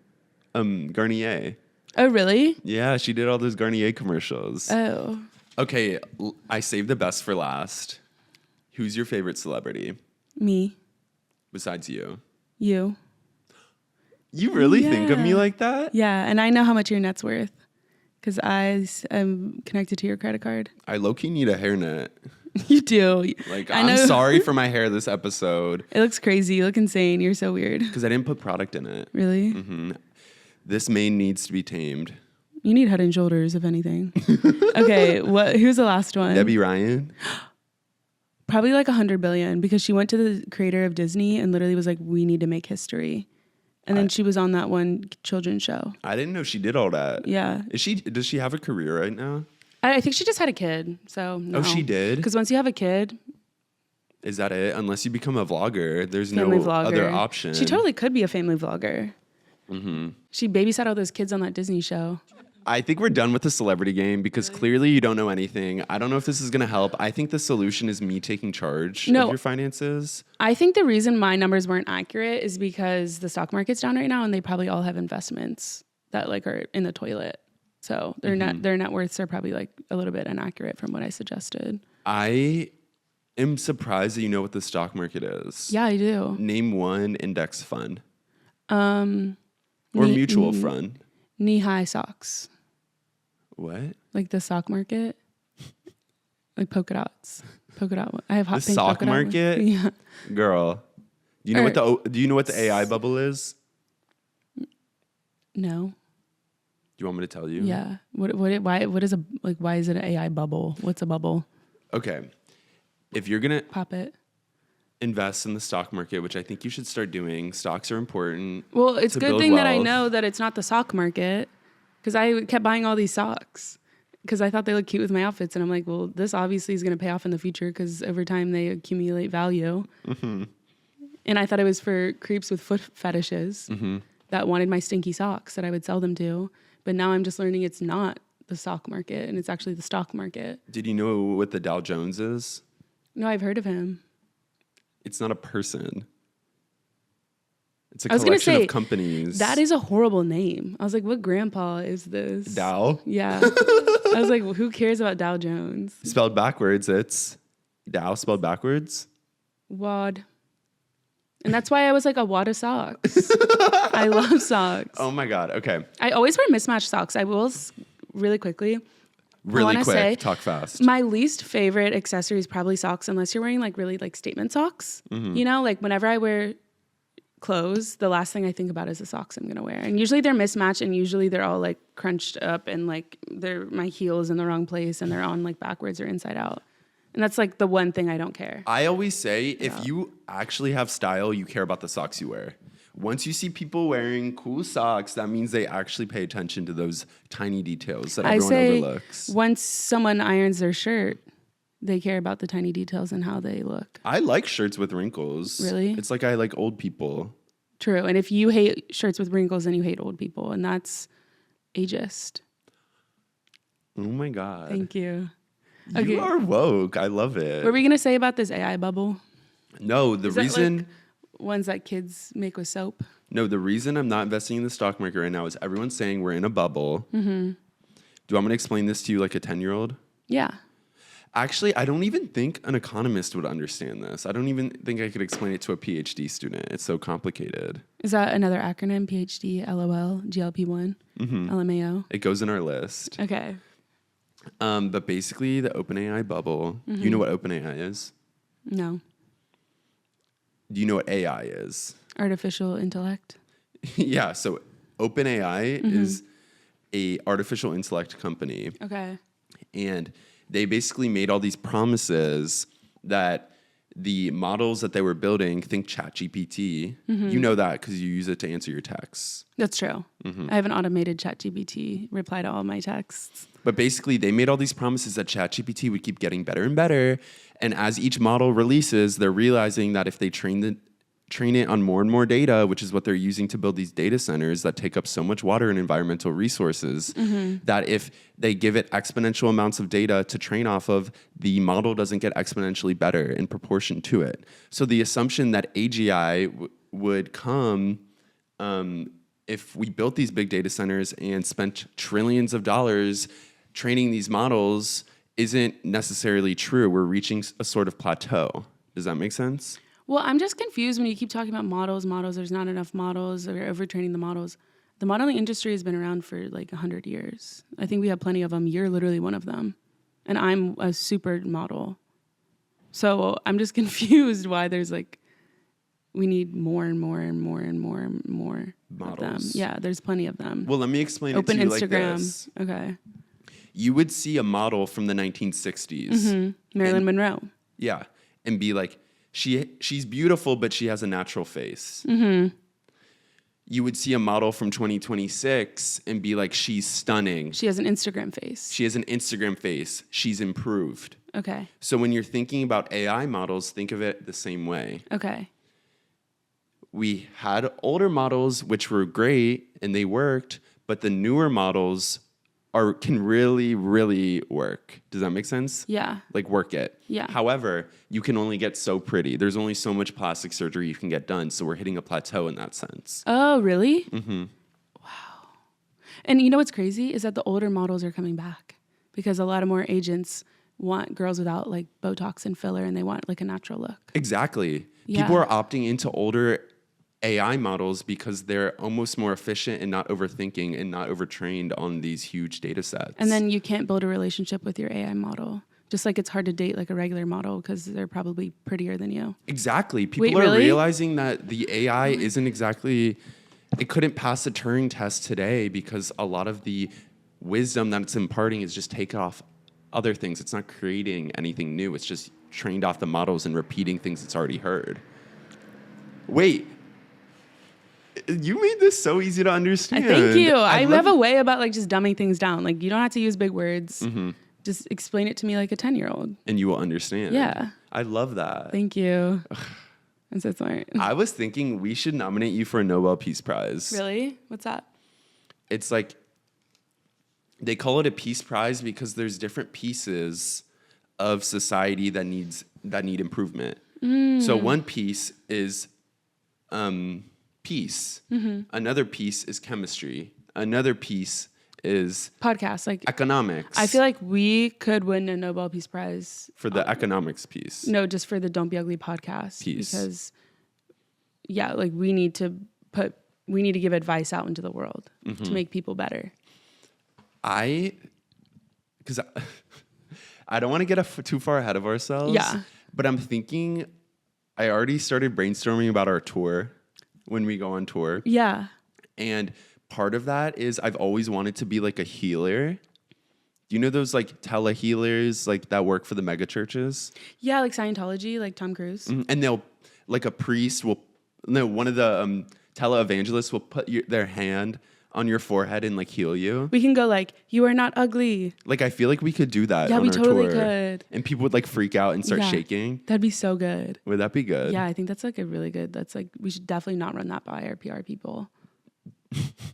Garnier. Oh, really? Yeah, she did all those Garnier commercials. Oh. Okay, I saved the best for last. Who's your favorite celebrity Me. besides you? You. You really think of me Yeah. like that? Yeah, and I know how much your net's worth. Because I am connected to your credit card. I low-key need a hairnet. You do. Like, I I'm know. sorry for my hair this episode. It looks crazy. You look insane. You're so weird. Because I didn't put product in it. Really? This mane needs to be tamed. You need Head and Shoulders, if anything. Okay, who's the last one? Debbie Ryan? Probably like 100 billion because she went to the creator of Disney and literally was like, we need to make history. And then she was on that one children's show. I didn't know she did all that. Yeah. Does she have a career right now? I think she just had a kid. So no. Oh, she did? Because once you have a kid, Is that it? Unless you become a vlogger, there's family no vlogger. other option. She totally could be a family vlogger. She babysat all those kids on that Disney show. I think we're done with the celebrity game because clearly you don't know anything. I don't know if this is going to help. I think the solution is me taking charge of your finances. I think the reason my numbers weren't accurate is because the stock market's down right now and they probably all have investments that like are in the toilet. So their net worths are probably like a little bit inaccurate from what I suggested. I am surprised that you know what the stock market is. Yeah, I do. Name one index fund. Or mutual fund. Knee-high socks. What? Like the stock market. Like polka dots. Polka dot. I have hot The pink stock polka dot ones. market? Yeah. Girl. Do you know what the AI bubble is? No. Do you want me to tell you? Yeah. Why is it an AI bubble? What's a bubble? Okay. If you're going to Pop it. invest in the stock market, which I think you should start doing, stocks are important. Well, it's a to good build thing that I wealth. know that it's not the sock market because I kept buying all these socks because I thought they looked cute with my outfits. And I'm like, well, this obviously is going to pay off in the future because over time they accumulate value. And I thought it was for creeps with foot fetishes that wanted my stinky socks that I would sell them to. But now I'm just learning it's not the sock market and it's actually the stock market. Did you know what the Dow Jones is? No, I've heard of him. It's not a person. It's a I was gonna collection say, of companies. That is a horrible name. I was like, what grandpa is this? Dow. Yeah. I was like, well, who cares about Dow Jones? Spelled backwards, it's Dow spelled backwards. Wad. And that's why I was like a wad of socks. I love socks. Oh my God. Okay. I always wear mismatched socks. I will really quickly. Really quick. quick. Talk fast. My least favorite accessory is probably socks, unless you're wearing like really like statement socks. You know, like whenever I wear clothes, the last thing I think about is the socks I'm gonna wear. And usually they're mismatched and usually they're all like crunched up and like my heel is in the wrong place and they're on like backwards or inside out. And that's like the one thing I don't care. I always say if you actually have style, you care about the socks you wear. Once you see people wearing cool socks, that means they actually pay attention to those tiny details that everyone overlooks. Once someone irons their shirt, they care about the tiny details and how they look. I like shirts with wrinkles. Really? It's like I like old people. True. And if you hate shirts with wrinkles, then you hate old people. And that's ageist. Oh my God. Thank you. You are woke. I love it. What were we going to say about this AI bubble? No, the reason... Like ones that kids make with soap? No, the reason I'm not investing in the stock market right now is everyone's saying we're in a bubble. Do you want me to explain this to you like a 10-year-old? Yeah. Actually, I don't even think an economist would understand this. I don't even think I could explain it to a PhD student. It's so complicated. Is that another acronym? PhD, LOL, GLP-1, LMAO? It goes in our list. Okay. But basically, the OpenAI bubble. Do you know what OpenAI is? No. Do you know what AI is? Artificial intellect? Yeah. So OpenAI is a artificial intellect company. Okay. And they basically made all these promises that the models that they were building, think ChatGPT, you know that because you use it to answer your texts. That's true. I have an automated ChatGPT reply to all my texts. But basically, they made all these promises that ChatGPT would keep getting better and better. And as each model releases, they're realizing that if they train it on more and more data, which is what they're using to build these data centers that take up so much water and environmental resources, that if they give it exponential amounts of data to train off of, the model doesn't get exponentially better in proportion to it. So the assumption that AGI would come if we built these big data centers and spent trillions of dollars training these models isn't necessarily true. We're reaching a sort of plateau. Does that make sense? Well, I'm just confused when you keep talking about models. There's not enough models. We're overtraining the models. The modeling industry has been around for like 100 years. I think we have plenty of them. You're literally one of them. And I'm a super model. So I'm just confused why there's like, we need more and more and more and more and more models. Of them. Yeah, there's plenty of them. Well, let me explain Open it to you Instagram. like this. Okay. You would see a model from the 1960s. Marilyn Monroe. Yeah. And be like, she's beautiful, but she has a natural face. You would see a model from 2026 and be like, she's stunning. She has an Instagram face. She has an Instagram face. She's improved. Okay. So when you're thinking about AI models, think of it the same way. Okay. We had older models, which were great and they worked, but the newer models can really, really work. Does that make sense? Yeah. Like work it. Yeah. However, you can only get so pretty. There's only so much plastic surgery you can get done. So we're hitting a plateau in that sense. Oh, really? Wow. And you know what's crazy is that the older models are coming back because a lot of more agents want girls without like Botox and filler and they want like a natural look. Exactly. Yeah. People are opting into older AI models because they're almost more efficient and not overthinking and not overtrained on these huge data sets. And then you can't build a relationship with your AI model. Just like it's hard to date like a regular model because they're probably prettier than you. Exactly. People Wait, are really? realizing that the AI isn't exactly, it couldn't pass the Turing test today because a lot of the wisdom that it's imparting is just taken off other things. It's not creating anything new. It's just trained off the models and repeating things it's already heard. Wait. You made this so easy to understand. Thank you. I have a way about like just dumbing things down. Like you don't have to use big words. Just explain it to me like a 10-year-old. And you will understand. Yeah. I love that. Thank you. I'm so smart. I was thinking we should nominate you for a Nobel Peace Prize. Really? What's that? It's like, they call it a Peace Prize because there's different pieces of society that need improvement. So one piece is peace. Another piece is chemistry. Another piece is Podcast. Like economics. I feel like we could win a Nobel Peace Prize for the economics piece. No, just for the Don't Be Ugly podcast. Piece. Because yeah, like we need to give advice out into the world to make people better. Because I don't want to get too far ahead of ourselves. Yeah. But I'm thinking, I already started brainstorming about our tour when we go on tour. Yeah. And part of that is I've always wanted to be like a healer. Do you know those like telehealers like that work for the mega churches? Yeah, like Scientology, like Tom Cruise. And they'll, like a priest will, no, one of the televangelists will put their hand on your forehead and like heal you. We can go like, you are not ugly. Like I feel like we could do that. Yeah, on we our totally tour. could. And people would like freak out and start Yeah. shaking. That'd be so good. Would that be good? Yeah, I think that's like a really good, we should definitely not run that by our PR people.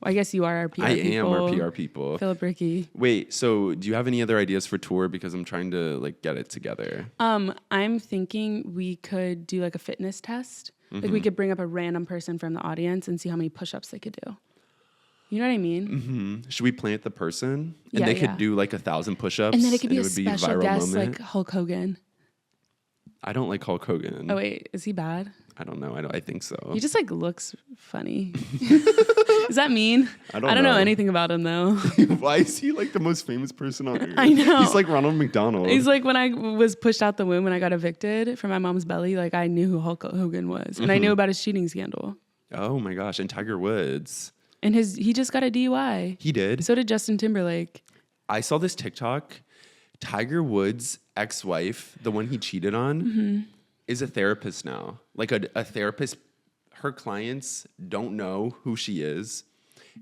I guess you are our PR I people. am our PR people. Phillip Ricky. Wait, so do you have any other ideas for tour? Because I'm trying to like get it together. I'm thinking we could do like a fitness test. Like we could bring up a random person from the audience and see how many push-ups they could do. You know what I mean? Should we plant the person? And Yeah, they yeah. could do like 1,000 push-ups. And then it could be a would special viral guest moment. like Hulk Hogan. I don't like Hulk Hogan. Oh wait, is he bad? I don't know. I think so. He just like looks funny. Does that mean? I don't know anything about him though. Why is he like the most famous person on earth? I know. He's like Ronald McDonald. He's like when I was pushed out the womb when I got evicted from my mom's belly, like I knew who Hulk Hogan was. And I knew about his cheating scandal. Oh my gosh. And Tiger Woods. And he just got a DUI. He did? So did Justin Timberlake. I saw this TikTok. Tiger Woods' ex-wife, the one he cheated on, is a therapist now. Like a therapist, her clients don't know who she is.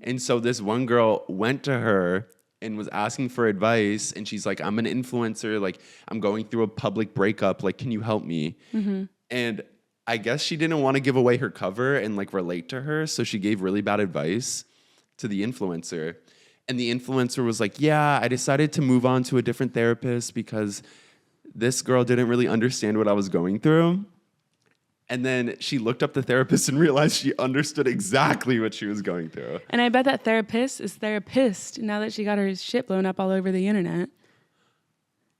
And so this one girl went to her and was asking for advice. And she's like, I'm an influencer. Like, I'm going through a public breakup. Like, can you help me? And I guess she didn't want to give away her cover and like relate to her. So she gave really bad advice to the influencer. And the influencer was like, yeah, I decided to move on to a different therapist because this girl didn't really understand what I was going through. And then she looked up the therapist and realized she understood exactly what she was going through. And I bet that therapist is therapist now that she got her shit blown up all over the internet.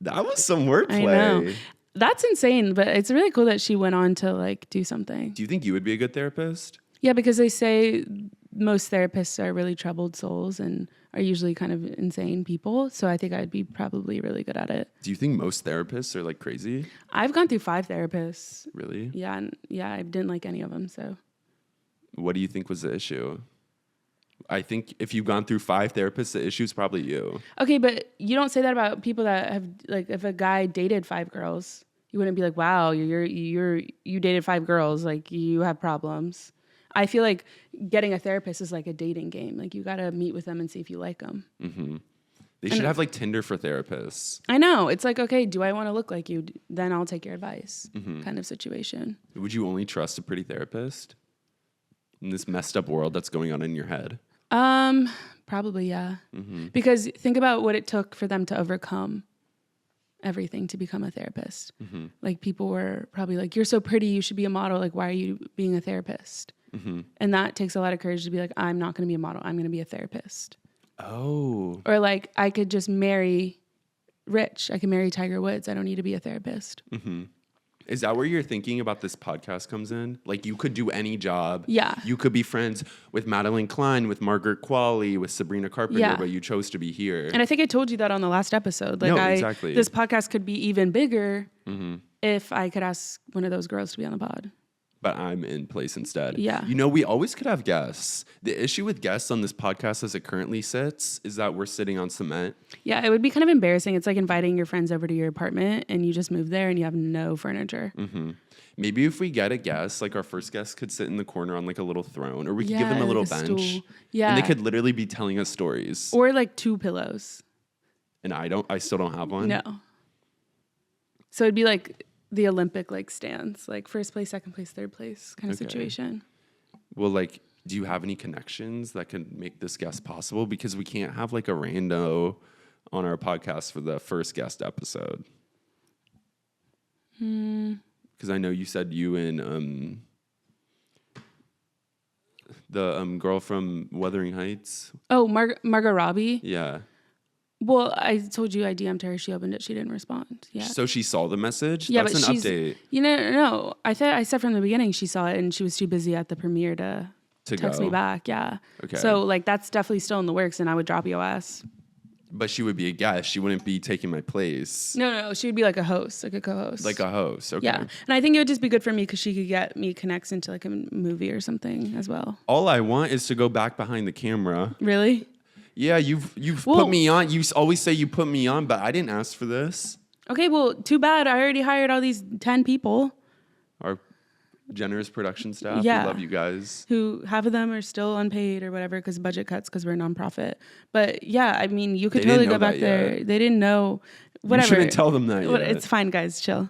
That was some wordplay. I know. That's insane, but it's really cool that she went on to like do something. Do you think you would be a good therapist? Yeah, because they say most therapists are really troubled souls and are usually kind of insane people. So I think I'd be probably really good at it. Do you think most therapists are like crazy? I've gone through 5 therapists. Really? Yeah, I didn't like any of them. So what do you think was the issue? I think if you've gone through 5 therapists, the issue is probably you. Okay, but you don't say that about people that have like if a guy dated 5 girls, you wouldn't be like, wow, you dated 5 girls, like you have problems. I feel like getting a therapist is like a dating game. Like you got to meet with them and see if you like them. Mm-hmm. They should have like Tinder for therapists. I know. It's like, okay, do I want to look like you? Then I'll take your advice kind of situation. Would you only trust a pretty therapist in this messed up world that's going on in your head? Probably, yeah. Because think about what it took for them to overcome everything to become a therapist. Like people were probably like, you're so pretty, you should be a model. Like, why are you being a therapist? And that takes a lot of courage to be like, I'm not going to be a model. I'm going to be a therapist. Oh. Or like, I could just marry rich. I can marry Tiger Woods. I don't need to be a therapist. Is that where your thinking about this podcast comes in? Like you could do any job. Yeah. You could be friends with Madeline Klein, with Margaret Qualley, with Sabrina Carpenter, but you chose to be here. And I think I told you that on the last episode. Like exactly. This podcast could be even bigger if I could ask one of those girls to be on the pod. But I'm in place instead. Yeah. You know, we always could have guests. The issue with guests on this podcast as it currently sits is that we're sitting on cement. Yeah, it would be kind of embarrassing. It's like inviting your friends over to your apartment and you just move there and you have no furniture. Maybe if we get a guest, like our first guest could sit in the corner on like a little throne, or we could give them a little bench. Stool. Yeah. And they could literally be telling us stories. Or like 2 pillows. And I still don't have one. No. So it'd be like the Olympic like stands, like first place, second place, third place kind of situation. Well, like, do you have any connections that can make this guest possible? Because we can't have like a rando on our podcast for the first guest episode. Because I know you said you and the girl from Wuthering Heights. Oh, Margot Robbie? Yeah. Well, I told you I DM'd her. She opened it. She didn't respond. Yeah. So she saw the message? Yeah, That's but an update. You know, no. I said from the beginning she saw it and she was too busy at the premiere to text me back. Yeah. Okay. So like that's definitely still in the works and I would drop your ass. But she would be a guest. She wouldn't be taking my place. No. She would be like a host, like a co-host. Like a host. Okay. Yeah. And I think it would just be good for me because she could get me connects into like a movie or something as well. All I want is to go back behind the camera. Really? Yeah, you've put me on. You always say you put me on, but I didn't ask for this. Okay, well, too bad. I already hired all these 10 people. Our generous production staff. Yeah. We love you guys. Who half of them are still unpaid or whatever because budget cuts because we're a nonprofit. But yeah, I mean, you could totally go back there. They didn't know. Whatever. You shouldn't tell them that yet. It's fine, guys. Chill.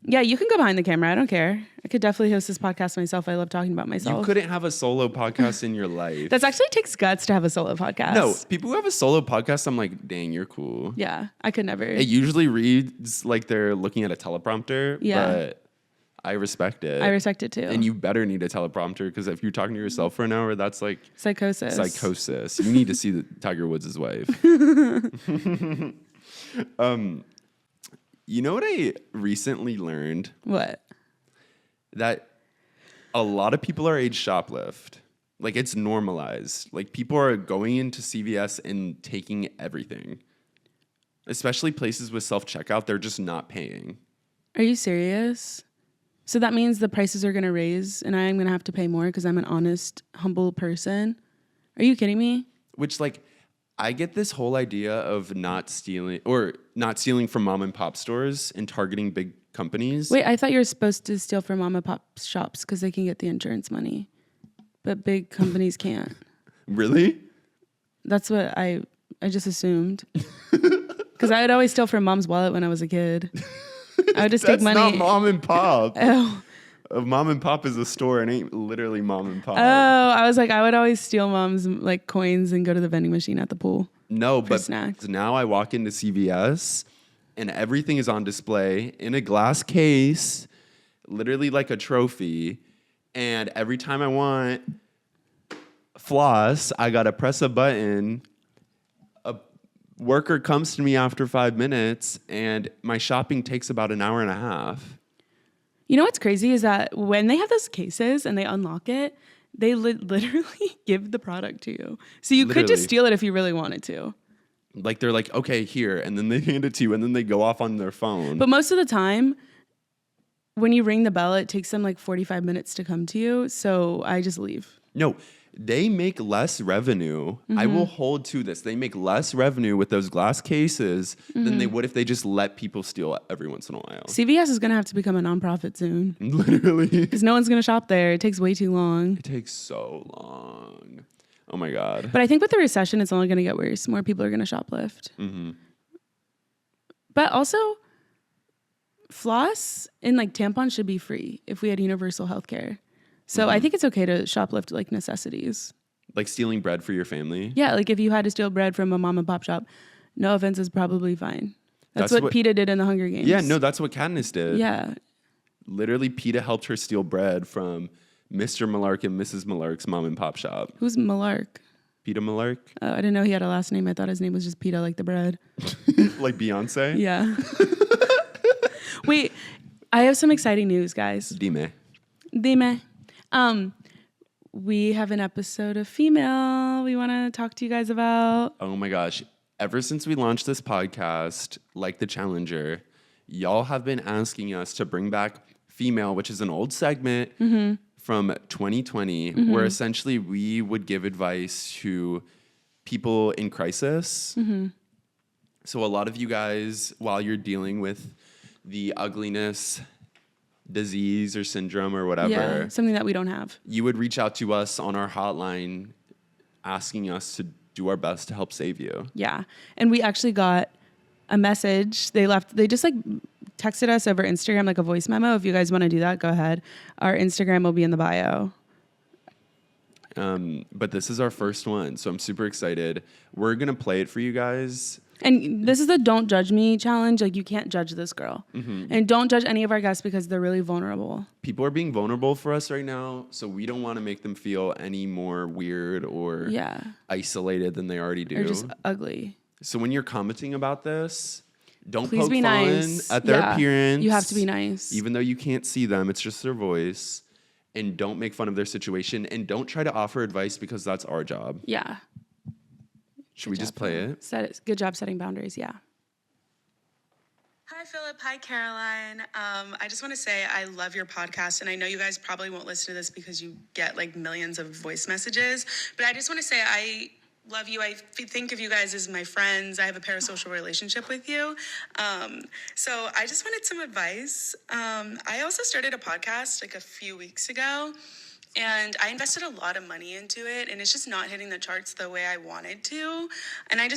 Yeah, you can go behind the camera. I don't care. I could definitely host this podcast myself. I love talking about myself. You couldn't have a solo podcast in your life. That actually takes guts to have a solo podcast. No, people who have a solo podcast, I'm like, dang, you're cool. Yeah, I could never. It usually reads like they're looking at a teleprompter, but I respect it. I respect it too. And you better need a teleprompter because if you're talking to yourself for an hour, that's like psychosis. You need to see the Tiger Woods' wife. You know what I recently learned? What? that a lot of people our age shoplift. Like, it's normalized. Like, people are going into CVS and taking everything. Especially places with self-checkout, they're just not paying. Are you serious? So that means the prices are going to raise and I'm going to have to pay more because I'm an honest, humble person? Are you kidding me? Which, like, I get this whole idea of not stealing from mom and pop stores and targeting big companies. Wait, I thought you were supposed to steal from mom and pop shops because they can get the insurance money. But big companies can't. Really? That's what I just assumed. Because I would always steal from mom's wallet when I was a kid. I would just take money. That's not mom and pop. Oh. Mom and pop is a store and ain't literally mom and pop. Oh, I was like, I would always steal mom's like coins and go to the vending machine at the pool. No, but snacks. Now I walk into CVS and everything is on display in a glass case, literally like a trophy. And every time I want floss, I gotta press a button. A worker comes to me after 5 minutes, and my shopping takes about an hour and a half. You know what's crazy is that when they have those cases and they unlock it, they literally give the product to you. So you could just steal it if you really wanted to. Like, they're like, okay, here, and then they hand it to you, and then they go off on their phone. But most of the time, when you ring the bell, it takes them like 45 minutes to come to you. So I just leave. No, they make less revenue. I will hold to this. They make less revenue with those glass cases than they would if they just let people steal every once in a while. CVS is going to have to become a nonprofit soon. Literally. Because no one's going to shop there. It takes way too long. It takes so long. Oh my God. But I think with the recession, it's only going to get worse. More people are going to shoplift. Mm-hmm. But also, floss and like tampons should be free if we had universal health care. So I think it's okay to shoplift like necessities. Like stealing bread for your family? Yeah, like if you had to steal bread from a mom and pop shop, no offense, is probably fine. That's what PETA did in the Hunger Games. Yeah, no, that's what Katniss did. Yeah. Literally, PETA helped her steal bread from Mr. Malark and Mrs. Malark's mom and pop shop. Who's Malark? PETA Malark? Oh, I didn't know he had a last name. I thought his name was just PETA, like the bread. Like Beyonce? Yeah. Wait, I have some exciting news, guys. Dime. We have an episode of Female we want to talk to you guys about. Oh my gosh. Ever since we launched this podcast, like the Challenger, y'all have been asking us to bring back Female, which is an old segment from 2020, where essentially we would give advice to people in crisis. So a lot of you guys, while you're dealing with the ugliness, disease or syndrome or whatever, something that we don't have, you would reach out to us on our hotline asking us to do our best to help save you. Yeah. And we actually got a message. They just like texted us over Instagram, like a voice memo. If you guys want to do that, go ahead. Our Instagram will be in the bio. But this is our first one, so I'm super excited. We're going to play it for you guys. And this is the Don't Judge Me challenge. Like, you can't judge this girl. And don't judge any of our guests because they're really vulnerable. People are being vulnerable for us right now, so we don't want to make them feel any more weird or isolated than they already do. Or just ugly. So when you're commenting about this, don't Please poke be fun nice. at their appearance. You have to be nice. Even though you can't see them, it's just their voice. And don't make fun of their situation. And don't try to offer advice because that's our job. Yeah. Should we just play it? Good job setting boundaries, yeah. Hi, Phillip. Hi, Caroline. I just want to say I love your podcast, and I know you guys probably won't listen to this because you get like millions of voice messages, but I just want to say I love you. I think of you guys as my friends. I have a parasocial relationship with you. So I just wanted some advice. I also started a podcast like a few weeks ago, and I invested a lot of money into it, and it's just not hitting the charts the way I wanted to. And I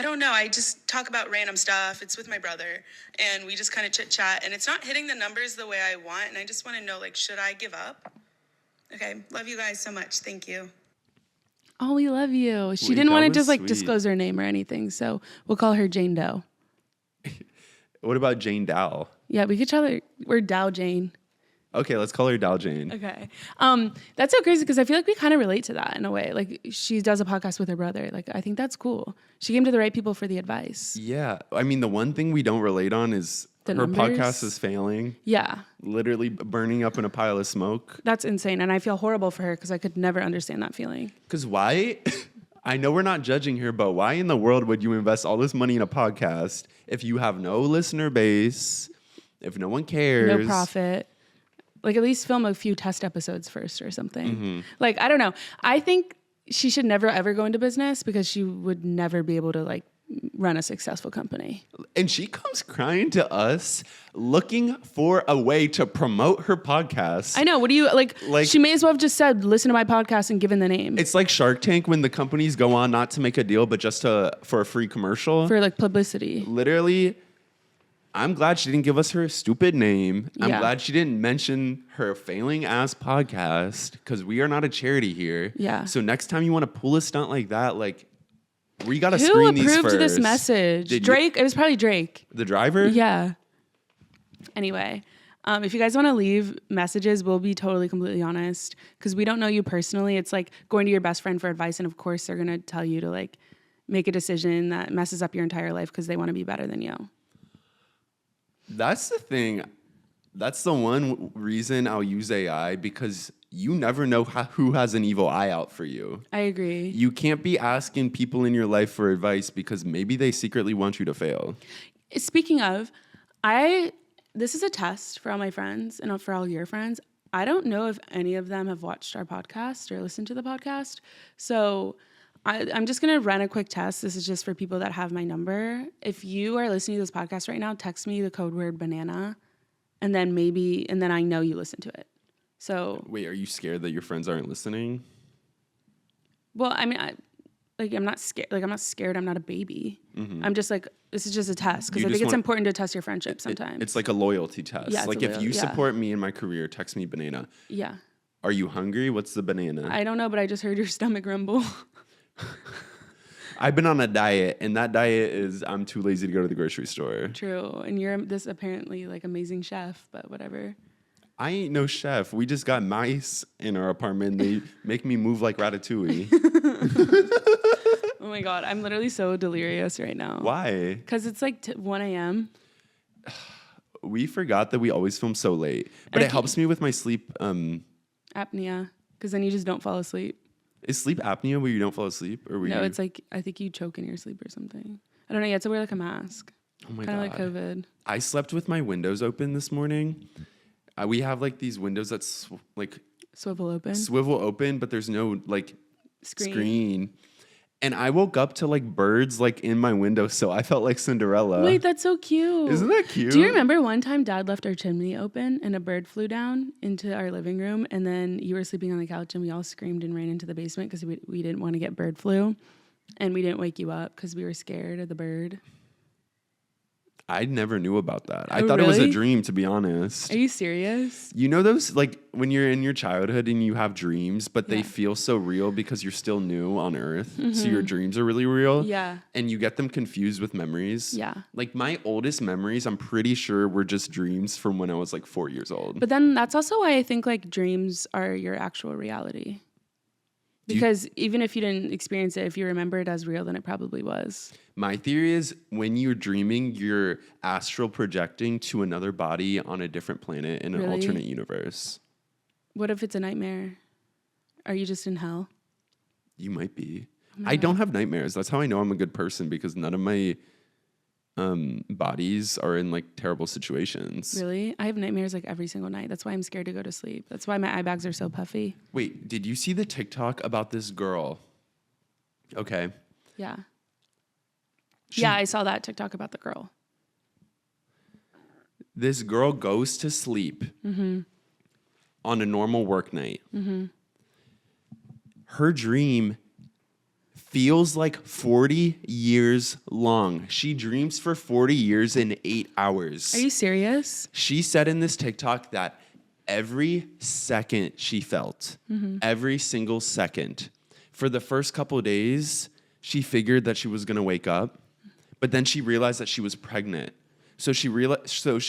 don't know. I just talk about random stuff. It's with my brother, and we just kind of chit chat, and it's not hitting the numbers the way I want. And I just want to know, like, should I give up? Okay. Love you guys so much. Thank you. Oh, we love you. She didn't want to just like disclose her name or anything, so we'll call her Jane Doe. What about Jane Dow? Yeah, we could tell her we're Dow Jane. Okay, let's call her Dow Jane. Okay. That's so crazy because I feel like we kind of relate to that in a way. Like, she does a podcast with her brother. Like, I think that's cool. She came to the right people for the advice. Yeah. I mean, the one thing we don't relate on is the her numbers. podcast is failing. Yeah. Literally burning up in a pile of smoke. That's insane. And I feel horrible for her because I could never understand that feeling. Because why? I know we're not judging here, but why in the world would you invest all this money in a podcast if you have no listener base, if no one cares? No profit. Like, at least film a few test episodes first or something. Like, I don't know. I think she should never, ever go into business because she would never be able to, like, run a successful company. And she comes crying to us looking for a way to promote her podcast. I know. What do you, like she may as well have just said, listen to my podcast and given the name. It's like Shark Tank when the companies go on not to make a deal, but just for a free commercial. For, like, publicity. Literally, I'm glad she didn't give us her stupid name. I'm Yeah. glad she didn't mention her failing ass podcast because we are not a charity here. Yeah. So next time you want to pull a stunt like that, like, we got to Who screen these first. approved this message? Did Drake? It was probably Drake. The driver? Yeah. Anyway, if you guys want to leave messages, we'll be totally, completely honest because we don't know you personally. It's like going to your best friend for advice. And of course, they're going to tell you to, like, make a decision that messes up your entire life because they want to be better than you. That's the thing. That's the one reason I'll use AI because you never know who has an evil eye out for you. I agree. You can't be asking people in your life for advice because maybe they secretly want you to fail. Speaking of, this is a test for all my friends and for all your friends. I don't know if any of them have watched our podcast or listened to the podcast. So I'm just going to run a quick test. This is just for people that have my number. If you are listening to this podcast right now, text me the code word banana and then I know you listen to it. So wait, are you scared that your friends aren't listening? Well, I mean, I'm not scared. Like, I'm not scared. I'm not a baby. I'm just like, this is just a test because I think it's important to test your friendship sometimes. It's like a loyalty test. Yeah, like if you support me in my career, text me banana. Yeah. Are you hungry? What's the banana? I don't know, but I just heard your stomach rumble. I've been on a diet, and that diet is I'm too lazy to go to the grocery store. True. And you're this apparently, like, amazing chef, but whatever. I ain't no chef. We just got mice in our apartment. They make me move like Ratatouille. Oh my God. I'm literally so delirious right now. Why? Because it's like 1 a.m. We forgot that we always film so late. But it helps me with my sleep. Apnea. Because then you just don't fall asleep. Is sleep apnea where you don't fall asleep? Or No, it's like, I think you choke in your sleep or something. I don't know. You have to wear like a mask. Oh my God. Kind of like COVID. I slept with my windows open this morning. We have like these windows that Swivel open. swivel open, but there's no like Screen. And I woke up to like birds like in my window, so I felt like Cinderella. Wait, that's so cute. Isn't that cute? Do you remember one time Dad left our chimney open and a bird flew down into our living room and then you were sleeping on the couch and we all screamed and ran into the basement because we didn't want to get bird flu and we didn't wake you up because we were scared of the bird? I never knew about that. I Oh, thought it was a really? dream, to be honest. Are you serious? You know those, like, when you're in your childhood and you have dreams, but they Yeah. feel so real because you're still new on Earth. So your dreams are really real. Yeah. And you get them confused with memories. Yeah. Like, my oldest memories, I'm pretty sure were just dreams from when I was, like, 4 years old. But then that's also why I think like dreams are your actual reality. Because even if you didn't experience it, if you remember it as real, then it probably was. My theory is when you're dreaming, you're astral projecting to another body on a different planet in an Really? alternate universe. What if it's a nightmare? Are you just in hell? You might be. I don't have nightmares. That's how I know I'm a good person because none of my bodies are in like terrible situations. Really? I have nightmares like every single night. That's why I'm scared to go to sleep. That's why my eye bags are so puffy. Wait, did you see the TikTok about this girl? Okay. Yeah. Yeah, I saw that TikTok about the girl. This girl goes to sleep on a normal work night. Her dream feels like 40 years long. She dreams for 40 years in 8 hours. Are you serious? She said in this TikTok that every second she felt, every single second, for the first couple of days, she figured that she was going to wake up, but then she realized that she was pregnant. So she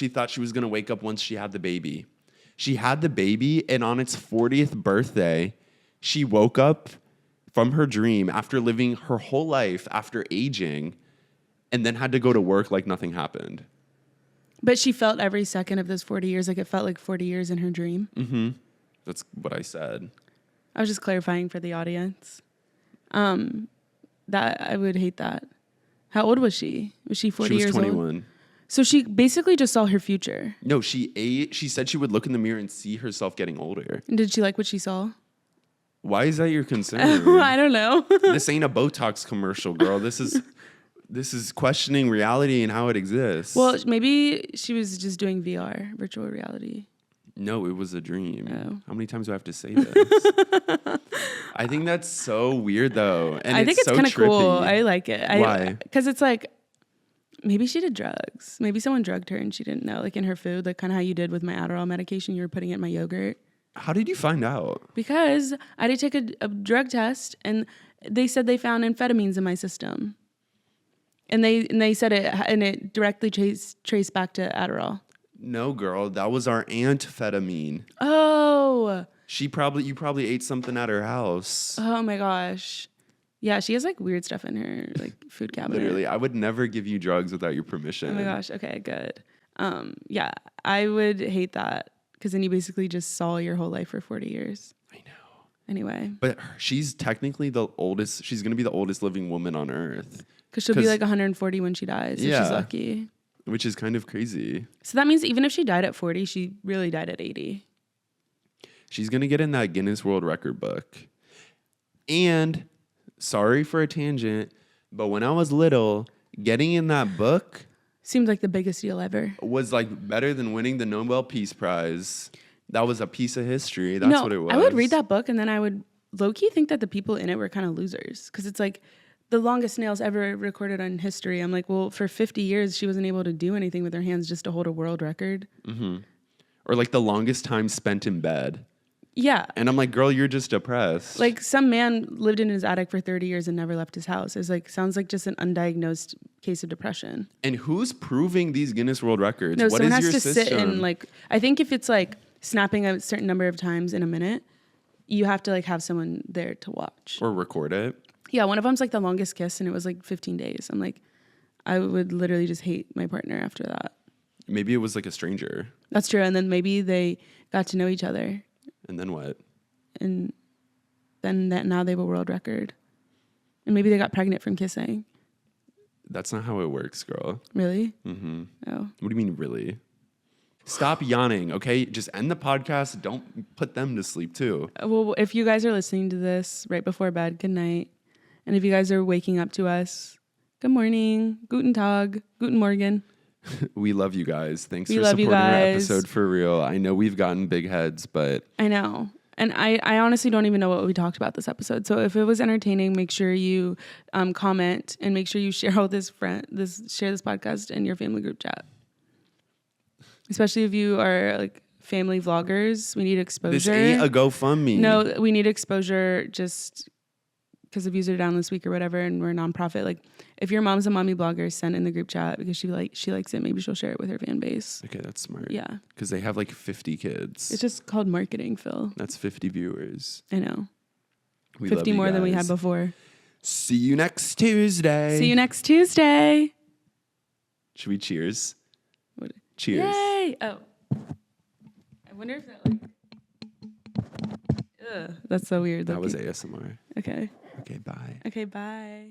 thought she was going to wake up once she had the baby. She had the baby, and on its 40th birthday, she woke up from her dream after living her whole life, after aging, and then had to go to work like nothing happened. But she felt every second of those 40 years like it felt like 40 years in her dream. Mm-hmm. That's what I said. I was just clarifying for the audience. That I would hate that. How old was she? Was she 40 years old? She was 21. So she basically just saw her future. No, she said she would look in the mirror and see herself getting older. And did she like what she saw? Why is that your concern? I don't know. This ain't a Botox commercial, girl. This is questioning reality and how it exists. Well, maybe she was just doing VR, virtual reality. No, it was a dream. Oh. How many times do I have to say this? I think that's so weird, though. And I think it's so kind of trippy. cool. I like it. Why? Because it's like, maybe she did drugs. Maybe someone drugged her and she didn't know, like in her food, like kind of how you did with my Adderall medication. You were putting it in my yogurt. How did you find out? Because I did take a drug test and they said they found amphetamines in my system. And they said it, and it directly traced back to Adderall. No, girl, that was our amphetamine. Oh. You probably ate something at her house. Oh my gosh. Yeah, she has like weird stuff in her like food cabinet. Literally, I would never give you drugs without your permission. Oh my gosh. Okay, good. Yeah, I would hate that because then you basically just saw your whole life for 40 years. I know. Anyway. But she's technically the oldest. She's going to be the oldest living woman on Earth. Because she'll be like 140 when she dies. So Yeah. she's lucky. Which is kind of crazy. So that means even if she died at 40, she really died at 80. She's going to get in that Guinness World Record book. And, sorry for a tangent, but when I was little, getting in that book Seemed like the biggest deal ever. was like better than winning the Nobel Peace Prize. That was a piece of history. That's what it was. I would read that book and then I would low-key think that the people in it were kind of losers. Because it's like the longest nails ever recorded on history. I'm like, well, for 50 years, she wasn't able to do anything with her hands just to hold a world record. Mm-hmm. Or like the longest time spent in bed. Yeah. And I'm like, girl, you're just depressed. Like some man lived in his attic for 30 years and never left his house. It's like, sounds like just an undiagnosed case of depression. And who's proving these Guinness World Records? No, What someone is has your to system? sit and like, I think if it's like snapping a certain number of times in a minute, you have to like have someone there to watch. Or record it. Yeah, one of them's like the longest kiss and it was like 15 days. I'm like, I would literally just hate my partner after that. Maybe it was like a stranger. That's true. And then maybe they got to know each other. And then what? And then now they have a world record. And maybe they got pregnant from kissing. That's not how it works, girl. Really? Mm-hmm. Oh. What do you mean, really? Stop yawning, okay? Just end the podcast. Don't put them to sleep, too. Well, if you guys are listening to this right before bed, good night. And if you guys are waking up to us, good morning, guten Tag, guten Morgen. We love you guys. Thanks We for love you supporting our guys. episode for real. I know we've gotten big heads, but I know. And I honestly don't even know what we talked about this episode. So if it was entertaining, make sure you comment and make sure you share share this podcast in your family group chat. Especially if you are like family vloggers, we need exposure. this ain't a GoFundMe. No, we need exposure just because the views are down this week or whatever, and we're a nonprofit. Like, if your mom's a mommy blogger, send in the group chat because she likes it. Maybe she'll share it with her fan base. Okay, that's smart. Yeah. Because they have like 50 kids. It's just called marketing, Phil. That's 50 viewers. I know. We love 50 you more than we guys. had before. See you next Tuesday. See you next Tuesday. Should we cheers? What? Cheers. Yay! Oh. I wonder if that like... Ugh, that's so weird. That was looking. ASMR. Okay. Okay, bye. Okay, bye.